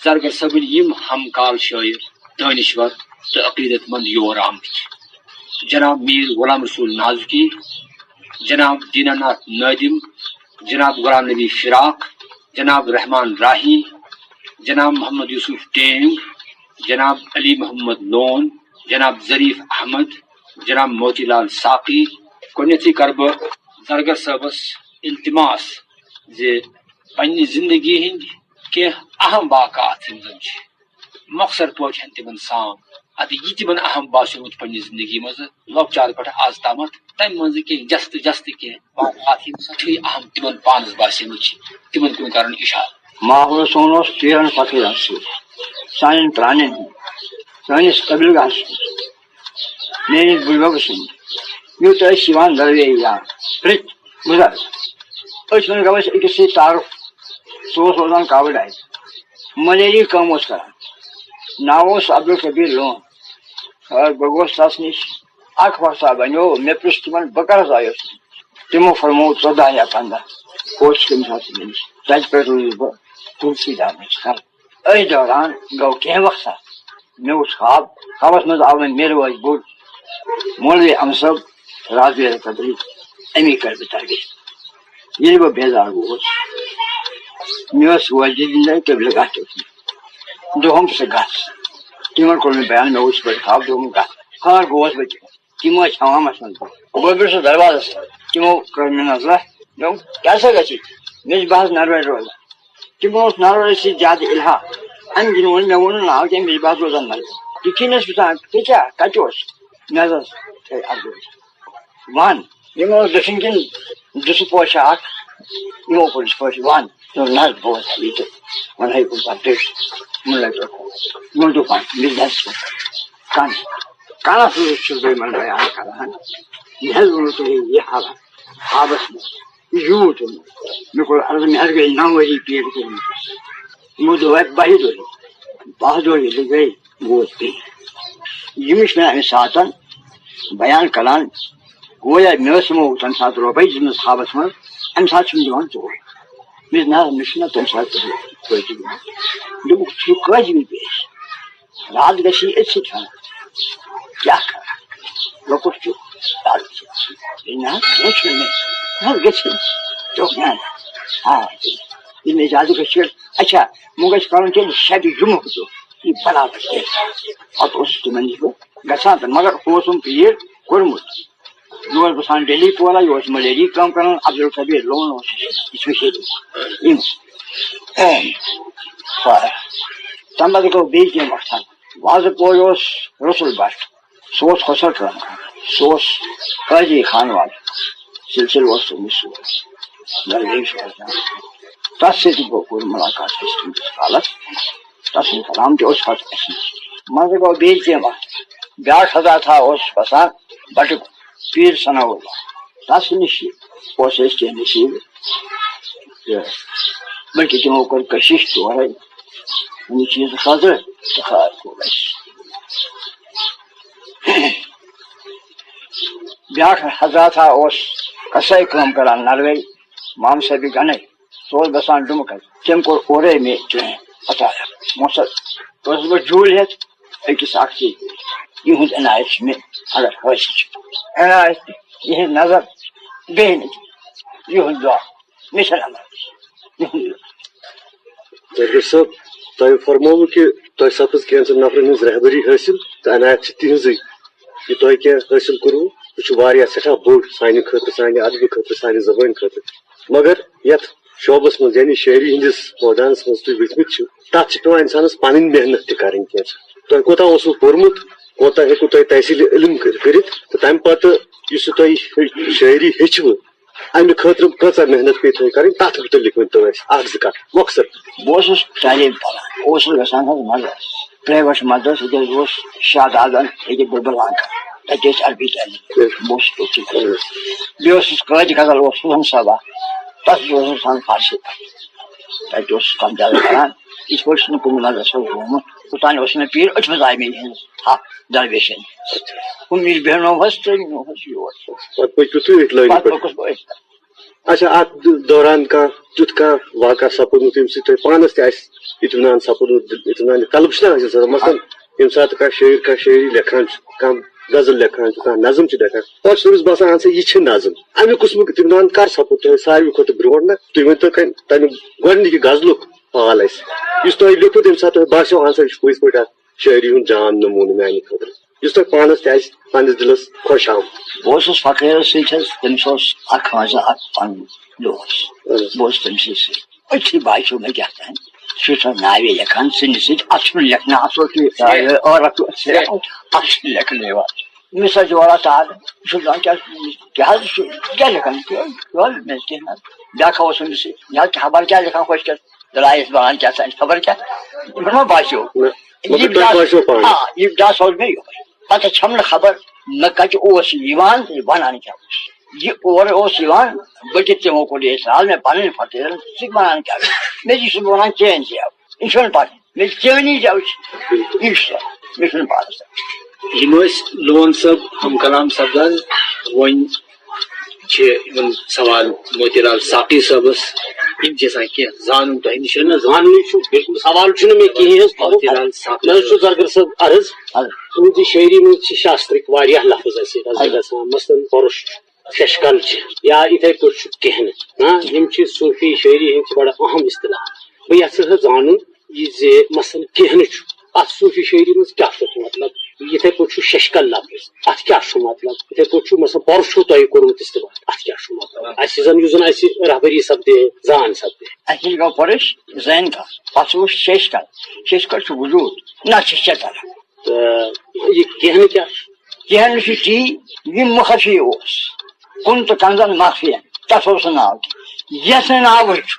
زرگر صبن یم ہم کال شاعر دانشور تو عقیدت مند یور آمت جناب میر غلام رسول نازکی، جناب دینا ناتھ نادم، جناب غلام نبی فراق، جناب رحمان راہی، جناب محمد یوسف ٹینگ، جناب علی محمد لون، جناب ظریف احمد، جناب موتی لال ساقی گۄڈنیتھٕے کر بہ زرگر صٲبس التماس زِ پننہِ زندگی ہند کینٛہہ اہم واقعات یِم زن چھِ مۄخصر پٲٹھۍ ہن تمن سام ادٕ یہ تمن اہم باسیومُت پننہِ زندگی منٛز لۄکچار پٮ۪ٹھ آز تامتھ تمہِ منٛز کینٛہہ جست کینٛہہ واقعات یِم سٹھٕے اہم تمن پانس باسیمٕتۍ چھِ تمن کُن کرن اشارٕ ماحول سون تیرن فقیرن سان پرانن سانس قبلگاہس میس بڑبب سند یوت دروے یا پرت بزرگ ون گوس أکس سی تعارف سہ روزان کاوڑ ملیری کام کران ناو عبدالکبیر لون بہ گوس تس نش اخ وقت بنو مے پرچھ تمن بہ کر آیس تمو فرمو 14 یا 15 کوچ تم سات نش تج پہ روز بہ تلسی دانش کر ای دوران گو کی وقت مے وچ خوابس مز آو میر واج بوڑ مولوی امصب راضی قدری امی کر بہ تربیت یہ بہ بیزار گوس میس وجہ قبل گاہ دہم سہ گھس تمن کور مے بیان مے وچ بڑ خواب دہم گھس خار گوس بہ تم چھوامس من بہ سہ دروازس تمو کر مے نظر دوٚپ کیٛاہ سا گژھی مےٚ چھِ بہٕ حظ نروٲرۍ روزان تِمو اوس نروٲرۍ سۭتۍ زیادٕ الحاق امہِ کِنۍ ووٚن مےٚ ووٚنُن ناو کیٛاہ مےٚ چھِ بہٕ حظ روزان نروٲرۍ یِتھُے نہٕ وٕچھان ژٕ کیٛاہ کتہِ اوس مےٚ حظ ٲس عبدالرشید ون یِمو اوس دٔچھِنۍ کِنۍ دُسہٕ پوشہِ اکھ یِمو کوٚرُس پوشہِ ون دوٚپ نہ حظ بوز یہِ تہٕ وۄنۍ ہیٚکو پتہٕ دٔچھِتھ یِمو دوٚپان مےٚ دَسہِ کانس چھُس بہٕ یِمن بیان کران مےٚ حظ ووٚنوٕ تۄہہِ یہِ حالت آبس منٛز یہ یوٗت مےٚ کوٚر عرض مےٚ حظ گٔے 9 ؤری پیٖر کٔرمٕتِس یِمو دوٚپ اَتہِ 12 دۄہہِ 12 دۄہ ییٚلہِ گٔے ووت بیٚیہِ یِم چھِ مےٚ امہِ ساتن بیان کران گویا مےٚ ٲس یِمو تمہِ ساتہٕ رۄپے دِژمٕژ حابس منٛز امہِ ساتہٕ چھِ دِوان ژور مےٚ نہ حظ مےٚ چھُنہ تمہِ ساتہٕ فٲیدٕ دِوان دوٚپُکھ ژٕ چھُکھ قٲضی پیش رات گژھی أتھۍ سۭتۍ کیٛاہ کرٕ لۄکُٹ چھُ نہ حظ کینٛہہ چھُنہٕ مےٚ نہ حظ گژھِ دوٚپ نہ آ ییٚلہِ مےٚ زیادٕ گژھِ اچھا وۄنۍ گژھِ کرُن تیٚلہِ شبِ جُمعُک دۄہ یہِ برابر پتہٕ اوسُس تِمن نِش بہٕ گژھان تہٕ مگر ہُہ اوسُم پیٖر کوٚرمُت یہِ اوس بسان ڈیلی پورا یہِ اوس ملیری کٲم کران عبدالکبیر لون اوس یہِ چھُ یِم تمہِ پتہٕ گوٚو بیٚیہِ کینٛہہ وقتاہ وازٕ پورِ اوس رسول بٹ سُہ اوس خۄسر کٲم کران سُہ اوس قٲضی خان وال سلسلہٕ اوس تٔمِس تس سۭتۍ کوٚر مُلاقات أسۍ تٔمِس حالت تس سُنٛد کلام تہِ اوس پتہٕ اسہِ نِش منٛزٕ گوٚو بیٚیہِ کینٛہہ وقت بیاکھ حضرات اوس بسان بٹُک پیٖر ثناء اللہ تس نِش اوس اسہِ کینٛہہ نصیٖب تہٕ بٔلکہِ تِمو کوٚر کٔشِش تورے اَمہِ چیٖزٕ خٲطرٕ تہٕ خٲر کوٚر اسہِ بیاکھ حضرات اوس کسٲے کٲم کران نروٲرۍ مام صٲبہِ گنے سُہ اوس بسان ڈُمکے تٔمۍ کوٚر اورے مےٚ ٹرین عطایا مۄخصر اوسُس بہٕ جوٗلۍ ہٮ۪تھ أکِس اکھ چیٖز یِہُنٛد عنایت چھُ مےٚ اگر حٲصِل چھُ عنایت یِہٕنٛز نظر بیٚیہِ نہٕ یِہُنٛد دعا مےٚ چھےٚ نظر زرگر صٲب تۄہہِ فرمووُ کہِ تۄہہِ سپٕز کینٛژن نفرن ہٕنٛز رہبری حٲصِل تہٕ عنایت چھِ تِہنٛزٕے یہِ تۄہہِ کینٛہہ حٲصِل کوٚروٕ یہِ چھُ واریاہ سٮ۪ٹھاہ بوٚڑ سانہِ خٲطرٕ سانہِ ادبہٕ خٲطرٕ سانہِ زبٲنۍ خٲطرٕ مگر یتھ شعبس مز یعنی شہری ہندس میدانس مز تھی وچمت تک پیان انسانس پن محنت تر تہ کوتا اوسو پورمت کوتا ہیکو تہ تحصیل علم کرت تو تمہ پتہ اس تہ شہری ہیچو امہ خاطر کۭژاہ محنت پے تہ کریں تتھ متعلق ؤنتو اَسہِ اکھ زٕ کتھ مۄخصر. بہٕ تعلیٖم پران گژھان حظ مدرس پرٛایویٹ مدرس ییٚتہِ حظ شادادن ییٚتہِ بُربل آنکا تتہِ ٲسۍ عربی تعلیٖم بہٕ اوسُس توٚتھٕے کران. بیٚیہِ اوسُس قٲدِ غزل اوس صُبحن صبح تتھ اوسُس آسان فارسی تتہِ اوسُس کم زیادٕ کران. یِتھ پٲٹھۍ چھُنہٕ کُنہِ مدرسس گوٚمُت توٚتانۍ اوس مےٚ پیٖر أچھمٕژ آیہِ مےٚ یِہٕنٛز ہتھ درویشن کُنہِ وِزِ بیٚہنووس تہٕ نِمووس یور پتہٕ پوٚکُس بہٕ أتھۍ. اچھا ات دوران تیُتھ واقعہ سپودمت ییٚمہِ سۭتۍ تۄہہِ پانس تہِ آسہِ اطمینان سپودمت اطمینان قلب چھُنہ حٲصِل سپدان مثلاً ییٚمہِ ساتہٕ کانٛہہ شٲعری لیکھان چھُ کانٛہہ غزل لیکھان چھُ کانٛہہ نظم چھُ لیکھان پتہٕ چھُ تٔمِس باسان اہن سا یہِ چھِ نظم اَمہِ قٕسمُک اطمینان کر سپود تۄہہِ ساروی کھۄتہٕ برونٛٹھ نہ تُہۍ ؤنۍتو تمیُک گۄڈنِکہِ غزلُک حال اَسہِ یُس تۄہہِ لیوٗکھوُ ییٚمہِ ساتہٕ تۄہہِ باسیو اہن سا یہِ چھُ پٔزۍ پٲٹھۍ اکھ شٲعری ہُنٛد جان نموٗنہٕ میانہِ خٲطرٕ یُس تۄہہِ پانس تہِ آسہِ پننِس دِلس خۄش آمُت. بہٕ اوسُس فقیٖرس سۭتۍ حظ تٔمِس اوس اکھ منٛزٕ اکھ پنُن دوس بہٕ اوسُس تٔمسٕے سۭتۍ أتھی باسیو مےٚ کیٛاہ تانۍ سُہ چھُ ناوے لیکھان ژٕنہِ سۭتۍ اتھ چھُنہٕ لیکھنہٕ اتھ چھُ لیکھنہٕ یِوان مِس حظ چھِ وَنان تاد یہِ چھُ دپان کیٛاہ حظ چھُ کیٛاہ لیکھان مےٚ کینٛہہ نہ بیٛاکھا اوس أمِس سۭتۍ یہِ حظ خبر کیٛاہ لیکھان خۄش کیٛاہ درٛایس بنان کیٛاہ تانۍ خبر کیٛاہ یِمن ما باسیو یہِ ڈس اوس مےٚ یِہوے پتہٕ چھم نہٕ خبر مےٚ کتہِ اوس یہِ یِوان تہٕ یہِ ونان کیٛاہ اوس یہِ اورٕ اوس یِوان بہٕ تہِ تِمو کوٚر احساس مےٚ پنٕنۍ فقیٖرن ژٕ چھُکھ ونان کیٛاہ مےٚ تہِ چھُس بہٕ ونان چٲنۍ زٮ۪و یہِ چھُنہٕ پتہٕ مےٚ چھِ چٲنی زٮ۪و چھِ یہِ چھُ مےٚ چھُنہٕ پانس یم لون صٲب ہم کلام سپدان ون سوال موتی لال ساقی صٲبس یم چھِ کی زانُن تۄہہِ نِش نہ زاننٕے چھُ بالکل سوال چھُنہٕ مےٚ کِہیٖنۍ حظ موتی لال ساقی مےٚ حظ چھُ زرگر صٲب عرض تُہنٛدِ شٲعری منٛز چھِ شاسترٕکۍ واریاہ لفظ اَسہِ گژھان مثلاً پرُش ششکل چھِ یا یِتھے پٲٹھۍ چھُ کہنہٕ یِم چھِ صوٗفی شٲعری ہٕنٛدۍ چھِ بڑٕ اہم اصطلاح بہٕ یژھٕ ہا زانُن یہِ زِ مثلاً کہنہٕ چھُ اتھ صوٗفی شٲعری منٛز کیٛاہ چھُ مطلب یِتھے پٲٹھۍ چھُ ششکل لفظ اتھ کیٛاہ چھُ مطلب یِتھے پٲٹھۍ چھُ مثلاً پرُش چھُو تۄہہِ کوٚرمُت استعمال اتھ کیٛاہ چھُ مطلب اَسہِ یُس زن اَسہِ رہبری سپدے زان سپدے اَسہِ نِش گوٚو پرُش زٲنۍ کَتھ پتہٕ چھُ ششکل چھُ وجوٗد نہ چھِ چتر تہٕ یہِ کہنہٕ کیٛاہ چھُ کہنہٕ چھُ تی یہِ مُخفی اوس کُن تہٕ کنزن مخفین تتھ اوس نہٕ ناو کینٛہہ یتھ نہٕ ناوٕے چھُ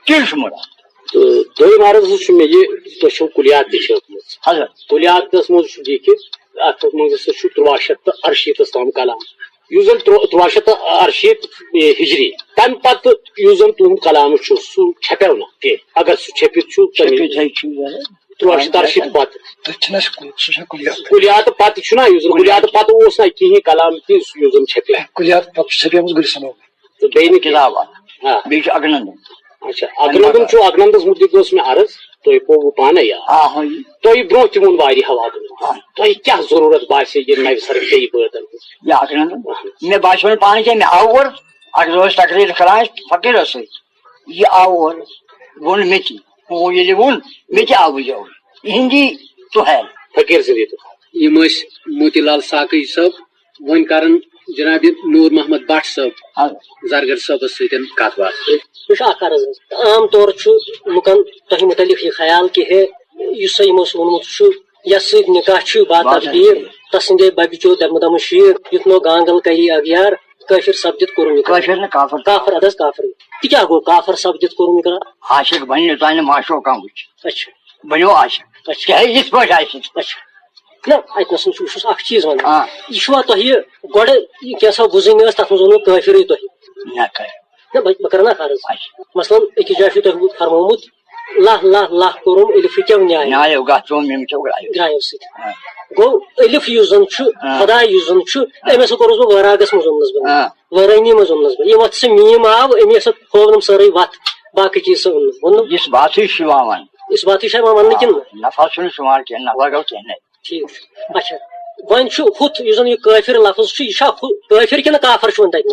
تیٚلہِ چھُ مراد. تہٕ دوٚیِم عرض چھُ مےٚ یہِ تۄہہِ چھو کُلیات تہِ چھٲپمٕژ حضرت کُلیاتس منٛز چھُ لیٖکھِتھ اتھ منٛز ہسا چھُ 348 تام کلام یُس زن 348 ہجری تمہِ پتہٕ یُس زن تُہنٛد کلام چھُ سُہ چھپیو نہٕ کینٛہہ اگر سُہ چھپِتھ چھُ 348 پتہٕ کُلیات پتہٕ چھُنہ یُس زن کُلیات پتہٕ اوس نہ کِہیٖنۍ کلام تہِ یُس زن چھپیو تہٕ بیٚیہِ نہٕ کِتاب بیٚیہِ چھُ اگنندن. اچھا اگنندن چھُ اگنندس مُتعلق اوس مےٚ عرض تۄہہِ پوٚووُ پانے یاد تۄہہِ برونٛہہ تہِ ووٚن واریاہ واقعہٕ تۄہہِ کیٛاہ ضروٗرت باسے یہِ نوِ سرٕ بیٚیہِ بٲتن یہِ اگنندن مےٚ باسیو نہٕ پانہٕ کینٛہہ مےٚ آو اور اگر ٲسۍ تقریٖر کران فقیٖرس سۭتۍ یہِ آو اور ووٚن مےٚ تہِ ہُہ ییٚلہِ ووٚن مےٚ تہِ آو your Hindi تُہل Faqir سٕنٛدی M Moti Lal ساقی صٲب وۄنۍ کرن جناب نور محمد بٹ صٲب زرگر صٲبس سۭتۍ کتھ باتھ. مےٚ چھُ اکھ عرض عام طور چھُ لُکن تۄہہِ مُتعلق یہِ خیال کہِ ہے یُس سا یِمو ووٚنمُت چھُ یتھ سۭتۍ نکاح چھُ با تقدیٖر تسٕنٛدے ببچو دمہٕ شیٖر یُتھ نو گانگل کری اغیار کٲشِر سپدِتھ کوٚرُن یہِ کافر اد حظ کافر تہِ کیٛاہ گوٚو کافر سپدِتھ کوٚرُن یہِ کران عاشق بنہِ یوٚتانۍ نہٕ ماشو کانٛہہ وٕچھِ اچھا بنیو عاشق چاہے یِتھ پٲٹھۍ آسہِ اچھا نہ اتنس بہٕ چھُس اکھ چیٖز ونان یہِ چھُوا تۄہہِ گۄڈٕ کینٛژھا بُزٕنۍ ٲس تتھ منٛز ووٚنوٕ کٲفرٕے تۄہہِ نہ بہٕ کرٕ نا عرض مثلاً أکِس جایہِ چھُ تۄہہِ فرمومُت لہ لہ لہ کوٚرُم ألفہِ کیٛاہ گرایو سۭتۍ گوٚو ألف یُس زن چھُ خدا یُس زن چھُ أمۍ ہسا کوٚرُس بہٕ وراگس منٛز ووٚننس بہٕ وٲرٲنی منٛز ووٚننس بہٕ یِم اتھ سُہ میٖم آو أمی ہسا تھوونم سٲرٕے وتھ باقٕے چیٖز سا ووٚنُم یُس باتٕے چھُ یِوان وننہٕ یُس باتٕے چھا یِوان وننہٕ کِنہٕ نفع چھُنہٕ شُمار کینٛہہ نفع گوٚو کینٛہہ ٹھیٖک اچھا وۄنۍ چھُ ہُتھ یُس زن یہِ کٲفر لفظ چھُ یہِ چھا کٲفر کِنہٕ کافر چھُ وۄنۍ تتہِ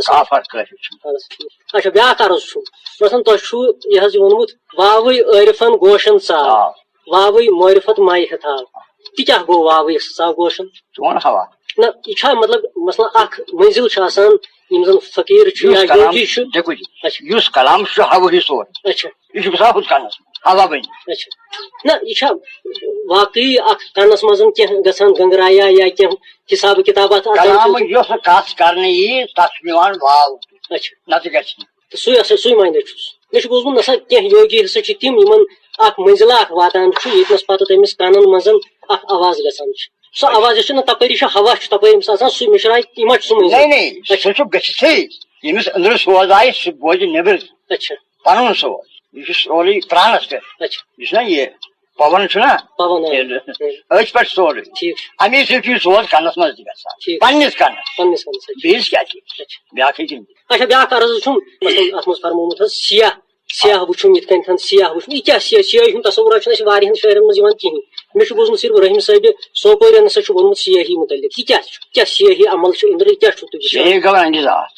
اچھا بیاکھ عرض چھُ مثلاً تۄہہِ چھُ یہِ حظ یہِ ووٚنمُت واوٕے عٲرفن گوشن ژاو واوٕے معرفت ماے ہتھاو تہِ کیٛاہ گوٚو واوٕے ژاو گوشن چون ہوا نہ یہ مطلب مثلا اخ منزل یم زن فقیر یا یوگی دیکھو جی اس کلام ہوئی سور اچھا یہ گا ہُتھ کنس ہوا بن اچھا نہ یہ واقعی اخ کنس مز گژھان گنگرایا یا کی حساب کتابات کلام یس کت کرنے یی تک واو اچھا نت گژھِ سُے معنی چھُس مےٚ چھُ بوٗزمُت نسا کینٛہہ یوگی ہسا چھِ تِم یِمن اکھ منزلہ اکھ واتان چھُ ییٚتنس پتہٕ تٔمِس کانن منٛز اکھ آواز گژھان چھِ سۄ آواز یۄس چھِ نہ تپٲری چھُ ہوا چھُ تپٲرۍ أمِس آسان سُے مشراے یہِ ما چھُ سُہ منزل نہیں سُہ چھُ گٔژھِتھٕے ییٚمِس أنٛدرٕ سوز آسہِ سُہ بوزِ نیبر اچھا پنُن سوز یہِ چھُ سورُے پرانس پٮ۪ٹھ اچھا یُس نا یہِ پون چھُنا پون أتھۍ پٮ۪ٹھ سورُے ٹھیٖک امی سۭتۍ چھُ یہِ سوز کنس منٛز تہِ گژھان پننِس کنس پننِس کنس بیٚیِس کیاہ چھِ بیاکھ ہیٚکہِ اچھا بیاکھ عرض چھُم مثلاً اتھ منٛز فرمومُت حظ سیاح وٕچھُم یِتھ کٔنۍ سیاح وٕچھُم یہِ کیاہ سیاحی ہُنٛد تصوُرا چھُنہٕ اَسہِ واریاہن شٲعرن منٛز یِوان کِہینۍ مےٚ چھُ بوٗزمُت صرف رحیٖم صٲبہِ سوپورٮ۪ن ہسا چھُ ووٚنمُت سیاحی مُتعلق یہِ کیاہ سیاحی عمل چھُ أنٛدرٕ یہِ کیاہ چھُ تُہۍ سیاحی گوٚو رنگہِ ذات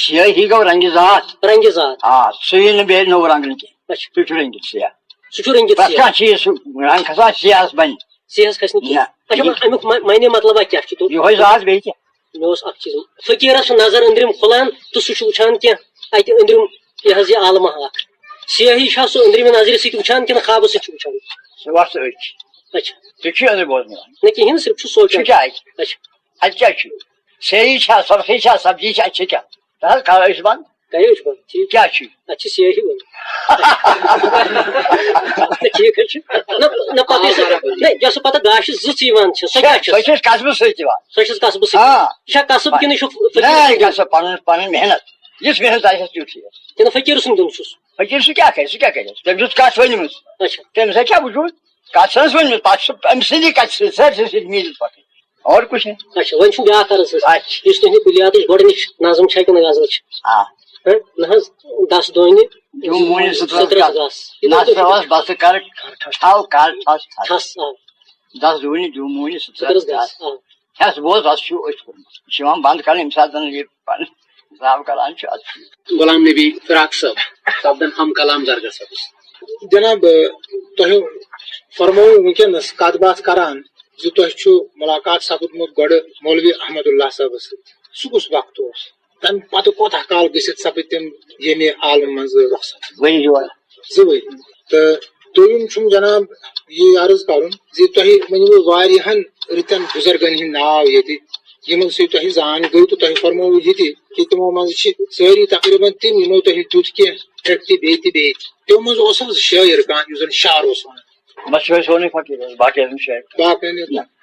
سیاحی گوٚو رنگہِ ذات رنگہِ ذات آ سُہ یی نہٕ بیٚیہِ نوٚو رنگنہٕ کینٛہہ اچھا سُہ چھُ رٔنگِتھ سیاح سُہ چھُ رٔنگِتھ پرٛٮ۪تھ کانٛہہ چیٖز سُہ رنگ کھسان سیاحس بنہِ سیاحس کھسہِ نہٕ کینٛہہ اچھا امیُک معنی مطلبا کیاہ چھُ یِہوے ذات بیٚیہِ کیاہ مےٚ اوس اکھ چیٖز فقیٖرس چھُ نظر أنٛدرِم کھُلان تہٕ سُہ چھُ وٕچھان کینٛہہ اَتہِ أنٛدرِم یہِ حظ یہِ عالمہ اکھ سیاحی چھا سُہ أنٛدرِمہِ نظرِ سۭتۍ وٕچھان کِنہٕ خوابہٕ سۭتۍ چھُ وٕچھان سُہ وَسہِ أچھ اچھا سُہ چھُ أنٛدرٕ بوزناوان نہ کِہینۍ صرف چھُ سونچان سُہ کیاہ اَتہِ اچھا اَتہِ کیاہ چھُ سیاحی چھا سبزی چھا سبزی چھا اَتہِ چھِ کیاہ تہ حظ کھاو أسۍ بنٛد کَرے أسۍ بنٛد ٹھیٖک کیاہ چھُ اَتہِ چھِ سیاحی وَنان ٹھیٖک حظ چھُ نہ پتہٕ نہ یۄس پتہٕ گاشہِ زٕژ یِوان چھِ سۄ کیاہ چھِ سۄ چھِ قصبہٕ سۭتۍ یِوان سۄ چھِ قصبہٕ سۭتۍ یہِ چھا قصب کِنہٕ یہِ چھُ قصب پنٕنۍ محنت یُس محنت آسٮ۪س تیُتھ یِیَس کِنہٕ فقیٖر سُنٛد دیُن چھُس فقیٖر سُہ کیاہ کرِ تٔمۍ چھُ کتھ ؤنمٕژ اچھا تٔمِس کیاہ وٕچھو کتھ چھَس ؤنمٕژ پتہٕ چھُ أمۍ سٕنٛدی کتھِ سۭتۍ سٲرسٕے سۭتۍ میٖلِتھ پکٕنۍ اور کُچھ نہیں اچھا وۄنۍ چھُ بیاکھ عرض حظ یُس تُہنٛدِ کُلیاتٕچ گۄڈٕنِچ نظم چھےٚ کِنہٕ غزل چھِ نہ حظ دس دونہِ چھس دس دوٗنہِ دیوٗ موٗنہِ چھس بوز اَتھ چھُ أتھۍ کوٚرمُت یہِ چھُ یِوان بنٛد کرنہٕ ییٚمہِ ساتہٕ زن یہِ پنٕنۍ حساب کران چھُ اَدٕ غلام نبی فراق صٲب سپدن ہم کلام زرگر صٲبس جناب تۄہہِ فرمووُ وٕنکیٚنس کتھ باتھ کران زِ تۄہہِ چھُ مُلاقات سپدمُت گۄڈٕ مولوی احمد اللہ صٲبس سۭتۍ سُہ کُس وقت اوس تمہِ پتہٕ کوتاہ کال گٔژھِتھ سپٕدۍ تِم ییٚمہِ عالمہٕ منٛز رۄخصت 2 ؤری زٕ ؤری تہٕ دوٚیِم چھُم جناب یہِ عرض کرُن زِ تۄہہِ ؤنِو واریاہن رٕتن بُزرگن ہٕنٛدۍ ناو ییٚتہِ یِمن سۭتۍ تۄہہِ زان گٔیو تہٕ تۄہہِ فرمووُ یہِ تہِ کہِ تِمو منٛز چھِ سٲری تقریٖباً تِم یِمو تۄہہِ دیُت کینٛہہ ٹرٛٮ۪ک تہِ بیٚیہِ تِمو منٛز اوس حظ شٲعر کانٛہہ یُس زن شعر اوس ونان باقین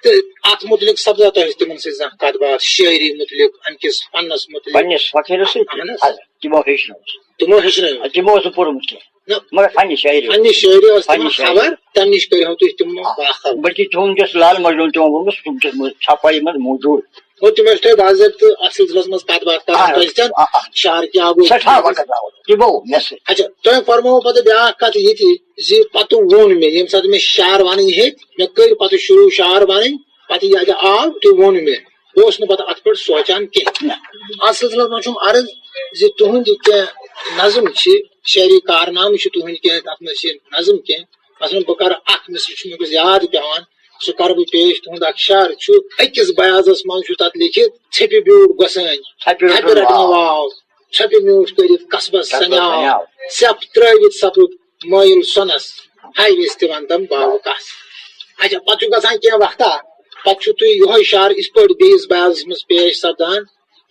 تہٕ اتھ مُتعلق سپزا تۄہہِ تِمن سۭتۍ زانٛہہ کتھ باتھ شٲعری مُتعلق امہِ کِس فنس مُتعلق پننِس فقیٖرس سۭتۍ تِمو تِمو ہیٚچھنٲوِو تِمو اوس نہٕ پوٚرمُت کینٛہہ مگر پننہِ شٲعری پننہِ شٲعری ٲس تِمن خبر تمہِ نِش کٔرِہو تُہۍ تِم باخبر بلکہِ تِہُنٛد یُس لال مجنوٗن تِمو ووٚنمُت سُہ چھُ چھپٲیی منٛز موٗجوٗد گوٚو تِم ٲسۍ تۄہہِ باضٲبطہٕ اتھ سلسلس منٛز کتھ باتھ کران تۄہہِ سۭتۍ شعر کیاہ گوٚو سٮ۪ٹھاہ وقت آو تِمو مےٚ سۭتۍ اچھا تۄہہِ فرمووُ پتہٕ بیاکھ کتھ یہِ تہِ زِ پتہٕ ووٚن مےٚ ییٚمہِ ساتہٕ مےٚ شعر ونٕنۍ ہیٚتۍ مےٚ کٔرۍ پتہٕ شروٗع شعر ونٕنۍ پتہٕ ییٚلہِ آو تہِ ووٚن مےٚ بہٕ اوسُس نہٕ پتہٕ اتھ پٮ۪ٹھ سونچان کینٛہہ اتھ سلسلس منٛز چھُم عرض زِ تُہُنٛد کینٛہہ نظم چھِ شعری کارنامہٕ چھِ تُہنٛدۍ کینٛہہ تتھ منٛز چھِ نظم کینٛہہ مثلاً بہٕ کرٕ اکھ مِثر چھُ مےٚ وُنکیٚس یاد پیوان سُہ کرٕ بہٕ پیش تُہُنٛد اکھ شعر چھُ أکِس بیازس منٛز چھُ تتھ لیکھِتھ ژھیٚپہِ بیوٗٹھ گۄسٲنۍ ژھپہِ رٹنہِ واو ژھپہِ میوٗٹھ کٔرِتھ قصبس سنیاو سیٚپ ترٲوِتھ سپُد مٲیِل سۄنس ہاے ٲسۍ تہِ ونتم باوٕ کس اچھا پتہٕ چھُ گژھان کینٛہہ وقتا پتہٕ چھُ تُہۍ یِہوے شعر یِتھ پٲٹھۍ بیٚیِس بیازس منٛز پیش سپدان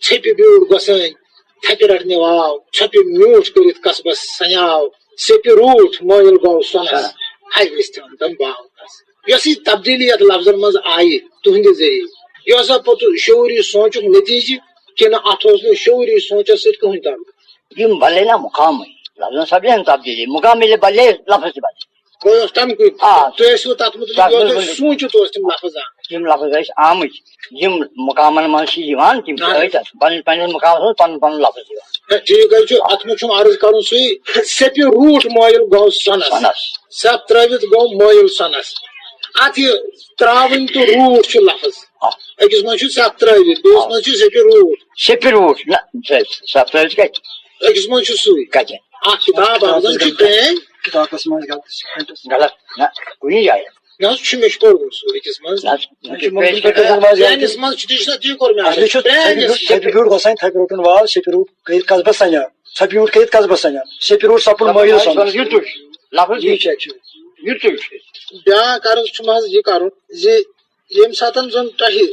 ژھیٚپہِ بیوٗٹھ گۄسٲنۍ تھپہِ رٹنہِ واو ژھپہِ میوٗٹھ کٔرِتھ قصبس سنیاو سیٚپہِ روٗٹھ مٲیِل گوٚو سۄنس ہاے ٲسۍ تہِ ونتم باوٕ کس یۄس یہِ تبدیٖلی یتھ لفظن منٛز آیہِ تُہنٛدِ ذٔریعہٕ یہِ اوسا پوٚتُس شعوٗری سونٛچُک نتیٖجہٕ کِنہٕ اتھ اوس نہٕ شعوٗری سونٛچس سۭتۍ کٕہٕنۍ تعلق یِم بلے نا مُقامٕے لفظن سپدے تبدیٖلی مُقام ییٚلہِ بدلے لفظ تہِ بدلے گوٚو اوس تمہِ کُے تُہۍ ٲسوٕ تتھ مُتعلق سوٗنٛچِتھ اوس تِم لفظ تِم لفظ ٲسۍ آمٕتۍ یِم مُقامن منٛز چھِ یِوان تِم ٲسۍ پننِس مُقامس منٛز پنُن پنُن لفظ یِوان ٹھیٖک حظ چھُ اتھ منٛز چھُم عرض کرُن سُے سیٚپہِ روٗٹ مٲیِل گوٚو سۄنس سیٚپ ترٲوِتھ گوٚو مٲیِل سۄنس اتھ یہِ ترٛاوٕنۍ تہٕ روٗٹ چھُ لفظ أکِس منٛز چھُ سیٚپ ترٲوِتھ بیٚیِس منٛز چھُ سیٚپہِ روٗٹ سیٚپہِ روٗٹ نہ سیٚپ ترٲوِتھ کتہِ أکِس منٛز چھُ سُے کتہِ اکھ کِتاب اکھ زن چھِ پرٛٲنۍ غلط نہ کُنی جایہِ نہ مش پوٚرمُت سُہ أکِس منٛز پرٛانِس منٛز چھُ تی کوٚر مےٚ بیوٗٹھ گۄسان تھپہِ روٹُن واو سپہِ روٗٹ کٔرِتھ قصبس سنیا ژھپہِ روٗٹ کٔرِتھ قصبس سنیا سپہِ روٗٹ سپُن مٲیل بیٛاکھ عرض چھُم حظ یہِ کَرُن زِ ییٚمہِ ساتہٕ زن تۄہہِ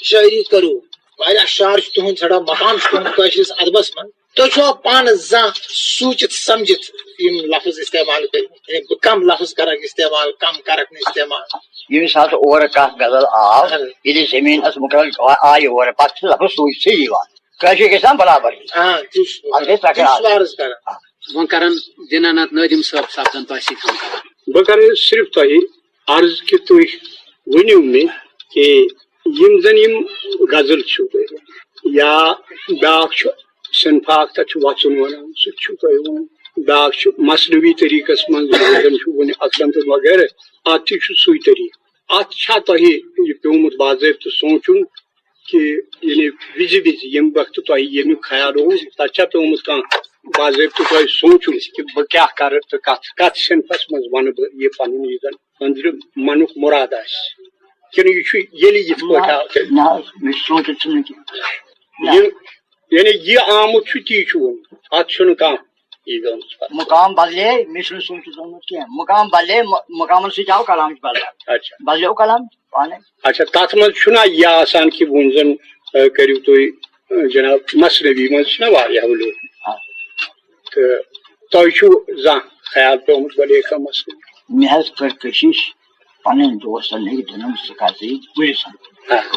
شٲعری کٔرو واریاہ شعر چھُ تُہُنٛد ژھانڈان مقام چھُ تُہُنٛد کٲشرِس ادبس منٛز تُہۍ چھُوا پانہٕ زانٛہہ سوٗنٛچِتھ سمجھِتھ یِم لفظ استعمال کٔرِتھ یعنی بہٕ کم لفظ کرکھ استعمال کم کرکھ نہٕ استعمال ییٚمہِ ساتہٕ اورٕ کانٛہہ غزل آو ییٚلہِ زٔمیٖن ٲس مُقرر آیہِ اورٕ پتہٕ چھُ لفظ سوٗنٛچتھٕے یِوان کٲشِر گژھِ نا برابر عرض کران وۄنۍ کرن دِنانات نٲدِم صٲب سپدن تۄہہِ سۭتۍ وۄنۍ کران بہٕ کرٕ صرف تۄہہِ عرض کہِ تُہۍ ؤنِو مےٚ کہِ یِم زن یِم غزل چھِو تۄہہِ یا بیٛاکھ چھُ صنفاق تتھ چھُ وژُن ونان سُہ تہِ چھُو تۄہہِ وَنان بیٛاکھ چھُ مصنوی طریٖقس منٛز زن چھُ وُنہِ اکرم تہٕ وغیرہ اتھ تہِ چھُ سُے طریٖقہٕ اتھ چھا تۄہہِ یہِ پیومُت باضٲبطہٕ سونٛچُن کہِ یعنی وِزِ وِزِ ییٚمہِ وقتہٕ تۄہہِ ییٚمیُک خیال اوس تتھ چھا پیومُت کانٛہہ باضٲبطہٕ تۄہہِ سونٛچُن کہِ بہٕ کیٛاہ کرٕ تہٕ کتھ صنفس منٛز ونہٕ بہٕ یہِ پنُن یہِ زن أنٛدرٕ منُک مُراد آسہِ کِنہٕ یہِ چھُ ییٚلہِ یِتھ پٲٹھۍ یعنی یہِ آمُت چھُ تی چھُ ووٚنمُت اتھ چھُنہٕ کانٛہہ یہِ گٔمٕژ مقام بدلے مےٚ چھُنہٕ سوٗنٛچِتھ اوٚنمُت کینٛہہ مقام بدلے مقامن سۭتۍ آو کلامٕچ بدل اچھا بدلیو کلام پانے اچھا تتھ منٛز چھُنا یہِ آسان کہِ وۄنۍ زن کٔرِو تُہۍ جناب مصنوی منٛز چھُنا واریاہ ؤلو تہٕ تۄہہِ چھُو زانٛہہ خیال پیومُت ولیکھا مصنوی مےٚ حظ کٔر کوٗشِش پنٕنۍ دوستن ہیٚکہِ دِنم ژٕ کر ژٕ یہِ پُلسن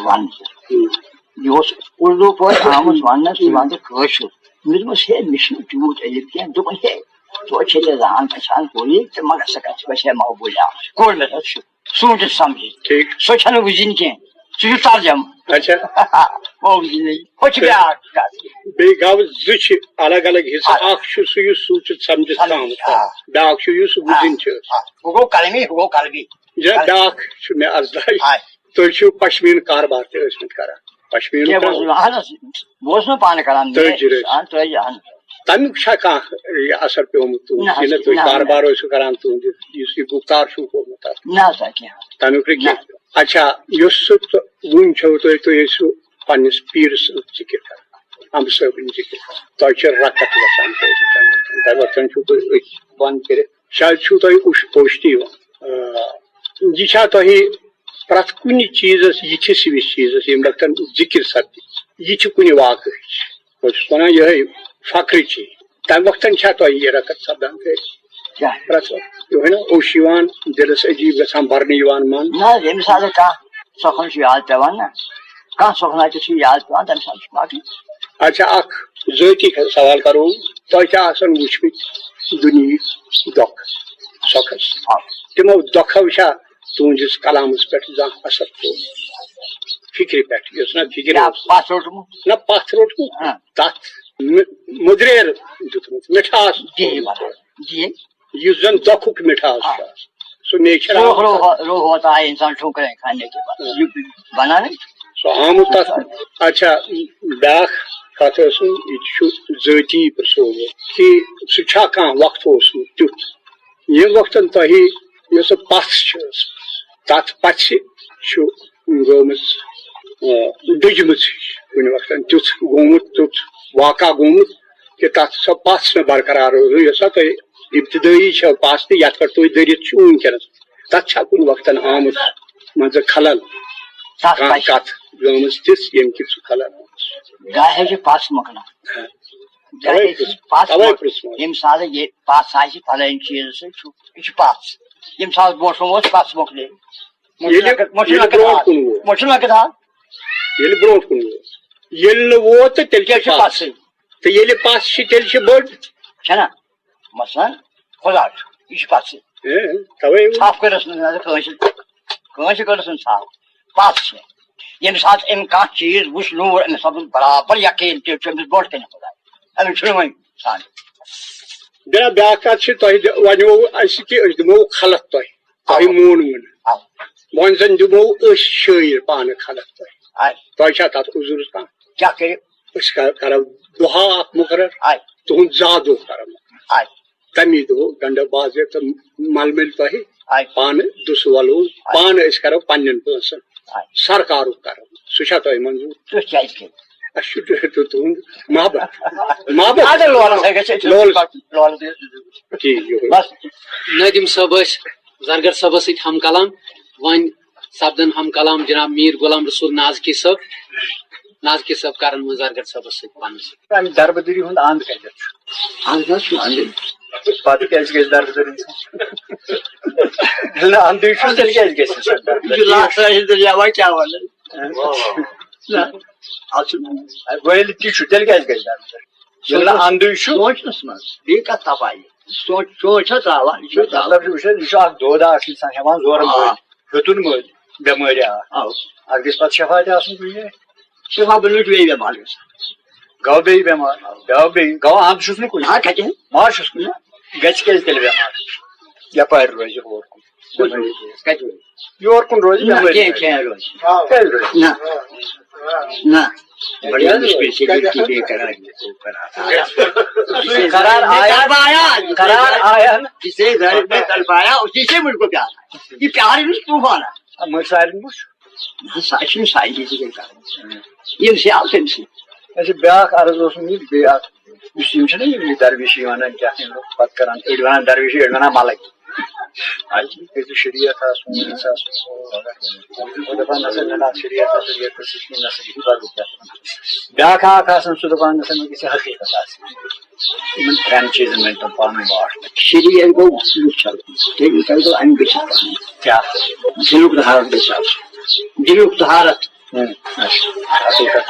وننہٕ یہِ اوس اُردو پٲٹھۍ آمُت وننہٕ ژٕ ون تہٕ کٲشُر مےٚ دوٚپمس ہے مےٚ چھُنہٕ تیوٗت علم کینٛہہ دوٚپُن ہے توتہِ چھے ژےٚ زان پہچان ہولی ژٕ مگر سۄ کتھ گژھِ ہے مقبوٗل کوٚر مےٚ تتھ سوٗنٛچِتھ سمجھِتھ سۄ چھنہٕ وٕزِنۍ کینٛہہ سُہ چھُ ترجم اچھا ہُہ چھُ بیٛاکھ کتھ بیٚیہِ گوٚو زٕ چھِ الگ الگ حصہٕ اکھ چھُ سُہ یُس سوٗنٛچِتھ سمجھِتھ آمُت بیٛاکھ چھُ یُس وٕزِنۍ چھُ ہُہ گوٚو قلمی ہُہ گوٚو قلبی بیٛاکھ چھُ مےٚ عرضاے تُہۍ چھِو پشمیٖن کاربار تہِ ٲسمٕتۍ کران پشمیٖن اہن حظ بہٕ اوسُس نہٕ پانہٕ کران تمیُک چھا کانٛہہ یہِ اثر پیومُت تُہنٛد تُہۍ کاربار ٲسِو کران تُہنٛدِ یُس یہِ گُفتار چھُو کوٚرمُت اتھ نہ سا کینٛہہ تمیُک نہٕ کینٛہہ اچھا یُس سُہ وُنۍ چھو تُہۍ ٲسِو پننِس پیٖرٕ سٕنٛز ذِکِر کران امبہٕ صٲبٕنۍ ذِکِر کران تۄہہِ چھِ رکت گژھان تمہِ وقتن چھُو تُہۍ أتھۍ بنٛد کٔرِتھ شاید چھُو تۄہہِ اوشتی یِوان یہِ چھا تۄہہِ پرٛٮ۪تھ کُنہِ چیٖزس یِتھِس ہِوِس چیٖزس ییٚمہِ وقتن ذِکِر سپدِ یہِ چھِ کُنہِ واقعٕچ بہٕ چھُس ونان یِہے فخرٕچی تمہِ وقتن چھا تۄہہِ یہِ رکت سپدان پرٛٮ۪تھ وقتہٕ یِہوے نا اوٚش یِوان دِلس عجیٖب گژھان برنہٕ یِوان من نہ ییٚمہِ ساتہٕ کانٛہہ سۄکھن چھُ یاد پیوان نا کانٛہہ سۄکھناتہِ چھُ یاد پیوان تمہِ ساتہٕ چھُ باقٕے اچھا اکھ ذٲتی سوال کرو تۄہہِ چھا آسان وٕچھمٕتۍ دُنہِکۍ دۄکھ سۄکھس تِمو دۄکھو چھا تُہنٛدِس کلامس پٮ۪ٹھ زانٛہہ اثر ترومُت فِکرِ پٮ۪ٹھ یُس نا فِکر پتھ روٚٹمُت نہ پتھ روٚٹمُت تتھ مُدریر دیُتمُت مِٹھاس یُس زن دۄکھُک مِٹھاس چھُ آسان سُہ نیچر روح ہوتا ہے انسان ٹھوکریں کھانے کے بعد بنا نہیں سُہ آمُت تتھ اچھا بیٛاکھ کتھ ٲسٕم یہِ چھُ ذٲتی پرژھومُت کہِ سُہ چھا کانٛہہ وقت اوسمُت تیُتھ ییٚمہِ وقتن تۄہہِ یۄس سۄ پژھ چھِ ٲسمٕژ تتھ پژھِ چھُ گٔمٕژ ڈُجمٕژ ہِش کُنہِ وقتن تیُتھ گوٚمُت تیُتھ واقعہ گوٚمُت کہِ تتھ سۄ پژھ نہٕ برقرار روزُن یۄس سا تۄہہِ ابتدٲیی چھو پژھ تہٕ یتھ پٮ۪ٹھ تُہۍ دٔرِتھ چھِو وُنکیٚنس تتھ چھا کُنہِ وقتن آمُت مان ژٕ خلل کانٛہہ کتھ گٔمٕژ تِژھ ییٚمہِ کِنۍ سُہ خلل گاہے چھِ پژھ مۄکلان ییٚمہِ ساتہٕ یہِ پژھ آسہِ فلٲنۍ چیٖزٕ سۭتۍ چھُ یہِ چھُ پژھ ییٚمہِ ساتہٕ برونٛٹھ اوس پژھ مۄکلے ییٚلہِ برونٛٹھ کُن ووت ییٚلہِ نہٕ ووت تہٕ تیٚلہِ چھِ پژھٕے تہٕ ییٚلہِ پژھ چھِ تیٚلہِ چھِ بٔڑ چھنا مثلاً خۄدا چھُ یہِ چھُ پژھٕے ژھپھ کٔرٕس نہٕ کٲنٛسہِ کٔرٕس نہٕ ژھپھ پژھ چھِ ییٚمہِ ساتہٕ أمۍ کانٛہہ چیٖز وٕچھ نوٗر أمِس سپُد برابر یقیٖن تہِ چھُ أمِس برونٛٹھ کَنہِ خۄدا أمِس چھُنہٕ وۄنۍ سان جناب بیٛاکھ کتھ چھِ تۄہہِ ونیو اسہِ کہِ أسۍ دِمو خلق تۄہہِ مونوٕ نہٕ وۄنۍ زن دِمو أسۍ شٲعر پانہٕ خلق تۄہہِ چھا تتھ عذر کانٛہہ کیٛاہ کٔرِو أسۍ کرو دۄہا اکھ مُقرر تُہُنٛد زا دۄہ کرو تمی دۄہ گنڈٕ باضٲبطہٕ مل مِلہِ تۄہہِ پان دس ولو پان کرو پن پونسن سرکار کرو سہ تہ منظور تہد محبت نادم صاحب زرگر صاحب ست ہم کلام ون سپدن ہم کلام جناب میر غلام رسول نازکی صاحب کرن من زرگر صاحب ست پن دربدری ہند اند کتر پتہ کیازِ گژھِ دربدری اندٕے چھُ تیٚلہِ کیازِ گژھِ وٲلۍ تہِ چھُ تیٚلہِ کیازِ گژھِ دربدری ییٚلہِ نہٕ اندٕے چھُ سونچنس منٛز بیٚیہِ کتھ تپایہِ سونچ چھا ژاوان یہِ چھُ اکھ دۄد اکھ انسان ہٮ۪وان زورٕ مٲلۍ ہیوٚتُن مٲلۍ بٮ۪مٲرۍ اتھ گژھِ پتہٕ شفا تہِ آسُن کُنہِ جایہِ شفا بنٲوِتھ بیٚیہِ بٮ۪مار گژھان گوٚو بیٚیہِ بٮ۪مار گوٚو اند چھُس نہٕ کُنہِ ما چھُس کُنہِ گژھِ کیازِ تیٚلہِ بٮ۪مار یپارِ روزِ ہور کُن یور کُن روزِ قرار آیا جسے گھر میں تڑپایا اسی سے مجھ کو پیار یہ پیار ہی طوفان ہے مجھ سارے ساشن سائی یہ سیال سے اچھا بیاکھ عرض اوس مےٚ بیٚیہِ اکھ یُس یِم چھِنہ یِم درویشی ونان کیٛاہ پتہٕ کران أڑۍ ونان درویشی أڑۍ ونان ملک گژھِ شریعت آسُن دپان نسا مےٚ نہ شریعت شریعتس سۭتۍ نسا یہِ بدل کیٛاہ بیاکھ اکھ آسان سُہ دپان نسا مےٚ گژھِ حقیقت آسٕنۍ یِمن ترٛٮ۪ن چیٖزن منٛز تِم پانہٕ ؤنۍ واٹھ شریعت گوٚو وٕچھل تیٚلہِ گوٚو اَمہِ گٔژھِتھ کیٛاہ دِلُک طہارت گژھِ آسُن دِلُک طہارت حقیقت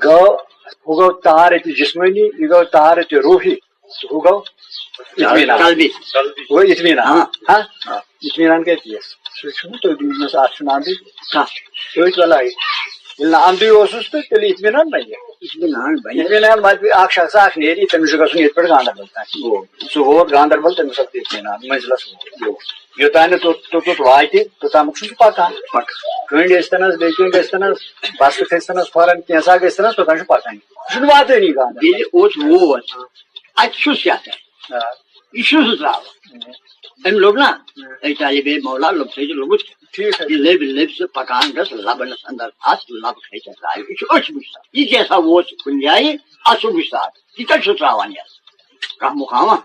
گوٚو ہُہ گوٚو طہارت جسمٲنی یہِ گوٚو طہارت روحی ہُہ گوٚو اطمینان اطمینان کتہِ یِیَس سُہ چھُنہٕ تُہۍ دِیِو اتھ چھُنہٕ اندٕے کتھ سۭتۍ ولاے ییٚلہِ نہٕ اندٕے اوسُس تہٕ تیٚلہِ اطمینان بنہِ اطمینان مطلب اکھ شخص اکھ نیرِ تٔمِس چھُ گژھُن ییٚتہِ پٮ۪ٹھ گاندربل تام سُہ ووت گاندربل تٔمِس آو اطمینان منزلس یوٚتانۍ نہٕ توٚت واتہِ توٚتامَتھ چھُ سُہ پکان کٔنڈۍ ٲسۍتنس بیٚیہِ کینٛہہ گٔژھتنس بستہٕ کھٔسۍتنس کھۄرن کینٛژھا گٔژھتنس توٚتام چھُ پکان یہِ چھُنہٕ واتٲنی گاندربل ییٚلہِ اوس ووت اتہِ چھُس کیٛاہ یہ سُہ تراوان أمۍ لوٚب نا أکۍ طالب مولا لوٚب تھٲیزِ لوٚبُت یہِ لٔبۍ لٔبۍ سُہ پکان گژھ لبنس اندر اتھ لبہٕ کھٔسِتھ ترٛایہِ یہِ چھُ أچھ وٕچھان یہِ کیٛاہ ووت کُنہِ جایہِ اتھ چھُ وٕچھان یہِ کتہِ چھُ تراوان یتھ کانٛہہ مقامہ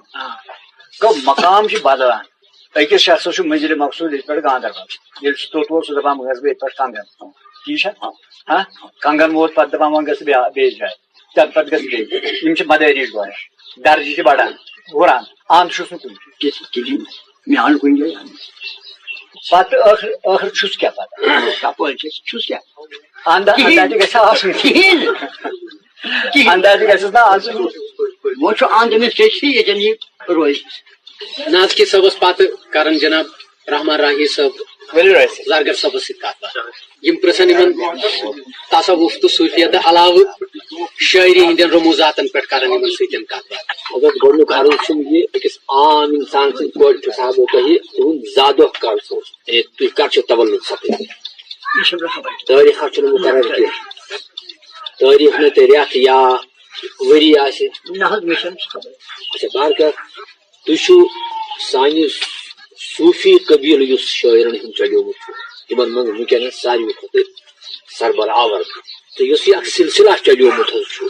گوٚو مقام چھِ بدلان أکِس شخصس چھُ منزلِ مقصوٗد ییٚتہِ پٮ۪ٹھ گاندربل ییٚلہِ سُہ توٚت ووت سُہ دپان بہٕ گژھٕ ییٚتہِ پٮ۪ٹھ کنگن ٹھیٖک چھا کنگن ووت پتہٕ دپان وۄنۍ گژھٕ بیٚیِس جایہِ تمہِ پتہٕ گژھٕ بیٚیہِ یِم چھِ مدٲرِج گۄڈٕ درجہِ چھِ بڑان ہُران اند چھُس نہٕ کُنہِ مےٚ آو نہٕ کُنہِ جایہِ پتہٕ ٲخر چھُس کیٛاہ پتہ کپٲرۍ چھُس کیٛاہ اندازِ گژھِ آسُن اندازِ گژھٮ۪س نا آسُن وۄنۍ چھُ اند أمِس ژےٚ ییٚتٮ۪ن یہِ روزِ نازکی صٲبس پتہٕ کرن جناب رحمان راہی صٲب زرگر صٲبس سۭتۍ کتھ باتھ یم پرژھن یمن تصوف تہٕ صوفیت علاوٕ شاعری ہٕنٛدٮ۪ن رموٗزاتن پٮ۪ٹھ کرن یمن سۭتۍ کتھ باتھ اگر گۄڈنیُک عرض چھُم یہِ أکِس عام انسان سٕنٛدۍ گۄڈٕ پرژھہو تۄہہِ تُہُنٛد زادۄہ کر چھُ تُہۍ کر چھِو تولُد سپدمٕتۍ تٲریٖخا چھُنہٕ مُقرر کینٛہہ تٲریٖخ نہٕ تہٕ رٮ۪تھ یا ؤری آسہِ اچھا بارکار تُہۍ چھُو سانہِ صوٗفی قبیٖلہٕ یُس شٲعرن ہُنٛد چلیومُت چھُ تِمن منٛز وٕنکیٚنس ساروی کھۄتہٕ سربراور تہٕ یُس یہِ اکھ سلسلہ چلیومُت حظ چھُ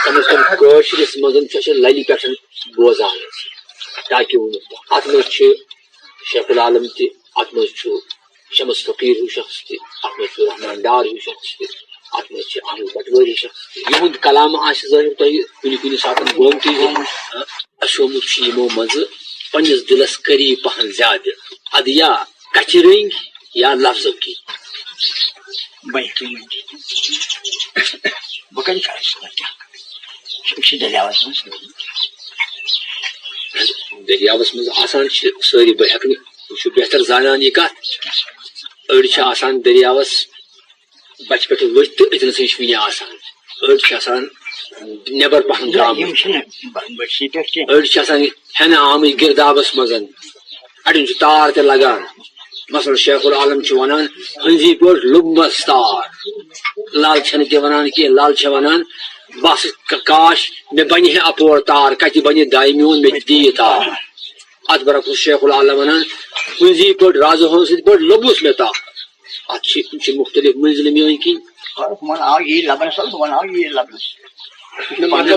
کم از کم کٲشرِس منٛز چھُ اَسہِ للہِ پٮ۪ٹھ بوزان أسۍ تاکہِ ووٚنُکھ اتھ منٛز چھِ شیخ العالم تہِ اتھ منٛز چھُ شمس فقیٖر ہیوٗ شخص تہِ اتھ منٛز چھُ رحمان ڈار ہیوٗ شخص تہِ اتھ منٛز چھِ احمد پٹوٲری شخص تہِ یِہُنٛد کلام آسہِ ظٲہِر تۄہہِ کُنہِ کُنہِ ساتہٕ گومتی اَسہِ آمُت چھُ یِمو منٛزٕ پننِس دِلس قریٖب پہن زیادٕ ادٕ یا کچھِ رٔنگۍ یا لفظو کی بہٕ کَتہِ چھُس کیٛاہ یِم چھِ دٔریاوس منٛز دٔریاوس منٛز آسان چھِ سٲری بہٕ ہٮ۪کہٕ نہٕ یہِ چھُ بہتر زانان یہِ کتھ أڑۍ چھِ آسان دٔریاوس بچہِ پٮ۪ٹھ ؤتھۍ تہٕ أتنسٕے چھِ وُنہِ آسان أڑۍ چھِ آسان نٮ۪بر پہن درٛامٕتۍ أڑۍ چھِ آسان ہٮ۪نہٕ آمٕتۍ گِردابس منٛز اڑٮ۪ن چھُ تار تہِ لگان مثلاً شیخ العالم چھُ ونان ہنزی پٲٹھۍ لوٚبمس تار لال چھنہٕ تہِ ونان کینٛہہ لال چھِ ونان بس کاش میں بنی ہے اپور تار کت بنی دائمیون میں دی تار ات برعکس شیخ العالم ونان کنزی پہ رازو ہوں سی پہ لبوس میں تا ات مختلف منزل میون کی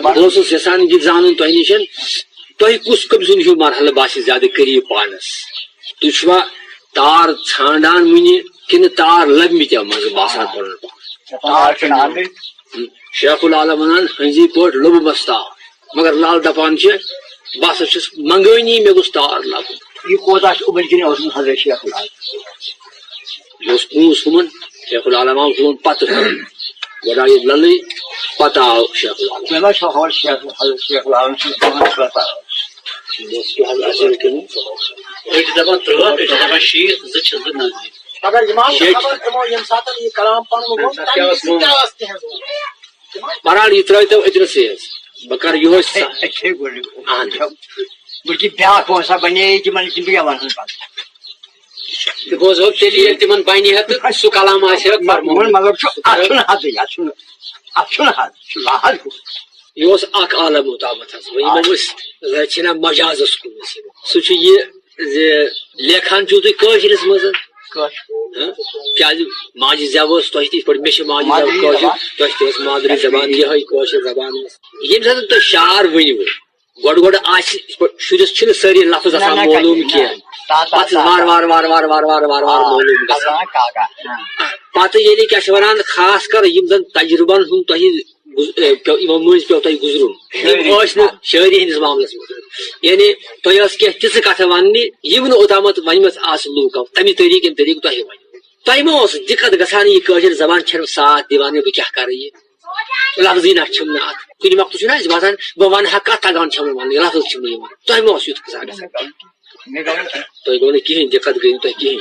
بہت یسان یہ زان تہ نش تہ کس کم سن ہوں مرحلہ باسے زیادہ قریب پانس تھوا تار ژھانڈان ون کن تار لبمت مز باسان پن شیخ العالم ونان ہنزی پہ لب مس تار مگر لال دپان بس چھس منگانی مے گوس تار لب یہ کوتا ابر کن حضرت شیخ العالم یہ پونس ہمن شیخ العالم آو ہمن پتہ گوڑا یہ لل پتہ آو شیخ العالم حضرت شیخ العالم اگر امام یم سات یہ کلام پن برحال یہ ترو اتنس بکر یہ بلکہ بیاا پونسا بنے تمن بیا ون بوزو تیل تمن بنی ہے تو سہ کلام مگر حد حد یہ اخ عالم اوتامت چھنا مجازس کن سہ یہ لیکھان چھو تھی کاشرس مز ماجہ زو تہ پہ مے ماجہ زو تہ مادری زبان یہ کاشر زبان یم سات تھی شعر ونو گوڑ شرس چھ ساری لفظ آسان معلوم کی پتہ وار وار وار وار وار وار وار وار معلوم پتہ یعنی کیا ونان خاص کر یم زن تجربن ہند تہ مز پیو تہ گزرن شاعری ہندس معاملس مز یعنی تہ کی تیز کت ون یم اوتامت ونم آس لوکو تمہ طریقہ طریقہ تہ ون تہ ما دقت گھان یہ کاشر زبان چھ ساتھ دان بہ کیا کر یہ لفظی نہ چم نا کن وقت چھ باسان بہ ون کت تگان چم ون لفظ چم تہ ما یت گھان تہ گو نا کہین دقت گئی تہ کہین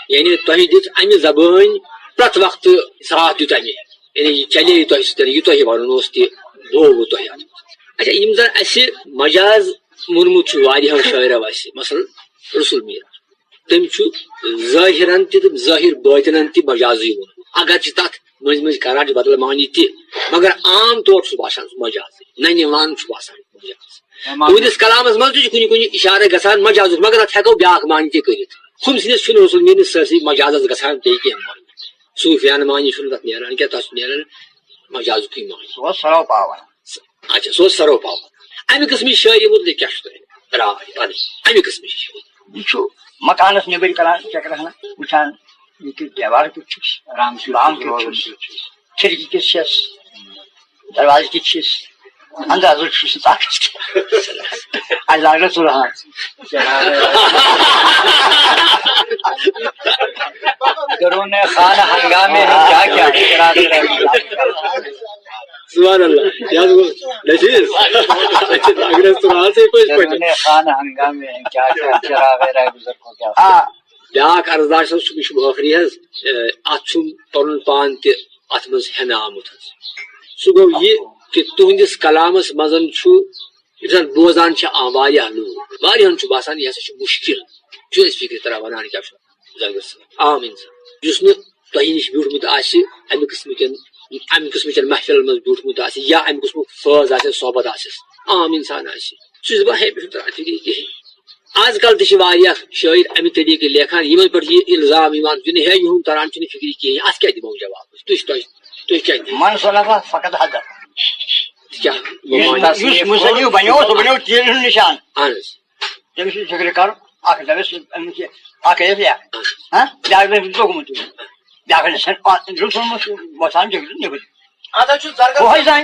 یعنی تہ دت امہ زبان پرت وقت ساتھ دیت امہ یعنی چلے تہ سر یہ تہ ون تہ بو تہ اچھا یم زن اس مجاز مونمت واریاہو شاعرو اس مثلا رسول میر تم ظاہرن تہ ظاہر باطنن تہ مجازی ون اگر تک مز مز کران بدل معنی تہ مگر عام طور باسان مجاز ننہ وان باسان مجاز تہندس کلامس مز تہ کن کن اشارہ گژھان مجاز مگر ات ہیکو بیاکھ معنی تہ کرت ہم سندس رسول میر سرسی مجازس گژھان بیٚیہِ کینٛہہ معنی صوفیانہ معنی تک نیران کیا تس نیران مجاز کی معنی سرو پاون اچھا سو سرو پاون امہ قسم شاعری متعلق کیا رائے پن امہ قسم یہ مکانس نبر کران چکر ہنا وچان یہ دیوار کچھ رام کچھ کھڑکی کچھ دروازہ کچھ انداز کچھ اللہ رسول درون خان ہنگامے کیا کیا سبحان اللہ یاد گو نشیز اگر سنا سے کوئی درون خان ہنگامے کیا کیا چراغ رہ گزر کو کیا بیاکھ عرضدار صاحب سہ آخری حض ات پن پان تہ ات مز ہینہ آمت سہ گو یہ کہ تہندس کلامس مزن زن بوزان واریاہ لوگ واریاہن باسان یہ ہسا مشکل اس فکر ترا ونان کیا عام انسان اس تہ نش بیوٹمت امہ قسم محفل مز بیوٹمت یا امہ قسم فیض صحبت عام انسان سہ دپان ہے بہ تران فکر کہین آز کل تہ شاعر امہ طریقہ لیکھان یمن پہ یہ الزام دن ہے یہ تران فکر کہین ات کیا دمو جواب تھی کیا من سنا فقط حد کیا مصنف بنو سہ بنو تیل ہند نشان تم فکر کر اخ دس اخ لوگمت بسان نبر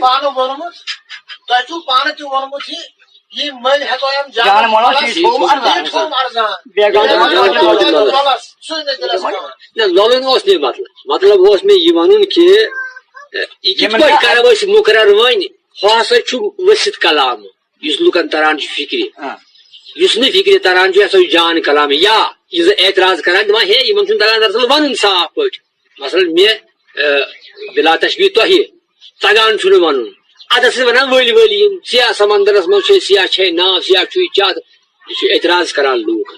پانہ وونمت تہ پانہ تہ وونمت یہ مل لولن مطلب مے یہ ون کہ کرو مقرر ون ہسا ورثت کلام اس لکن تران فکر اس نا فکر تران یہ ہسا جان کلام یا یہ اعتراض کران دپان ہے یہ تران دراصل ون صاف پہ مثلا مے بلا تشبیہ تہ تگان ون ادس ونان ول ول سیاہ سمندرس مز سیاہ چھ نا سیاہ چت یہ اعتراض کران لوگ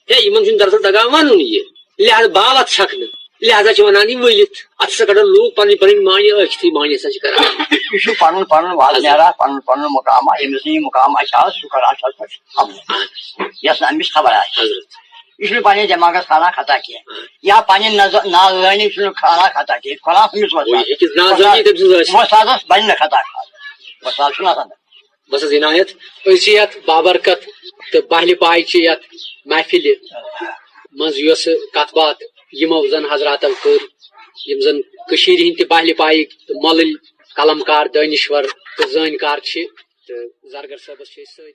ہے یہ دراصل تگان ون یہ لہذا باوت چھکن لہذا ونان یہ ولت ات سا کڑان لوگ پن پن معنی اچھی معنی سا کران یہ پن پن واضح نیران پن پن مقام یمس یہ مقام سہ کران یس امس خبر حضرت یہ پنس دماغس کھانا خطا کی یا پنہ نالانی کھانا خطا کی خدا سمس وسادس بن خطا وساد بس حظ عنایت أسۍ یتھ بابرکت تو بہلہِ پاے چھ یتھ محفل مز یس کت بات یمو زن حضراتو کر یم زن کشیر ہند تہ بہلہِ پاے ملل قلم کار دانشور تو زٲنۍ کار چھ تو زرگر صٲبس چھ سٲری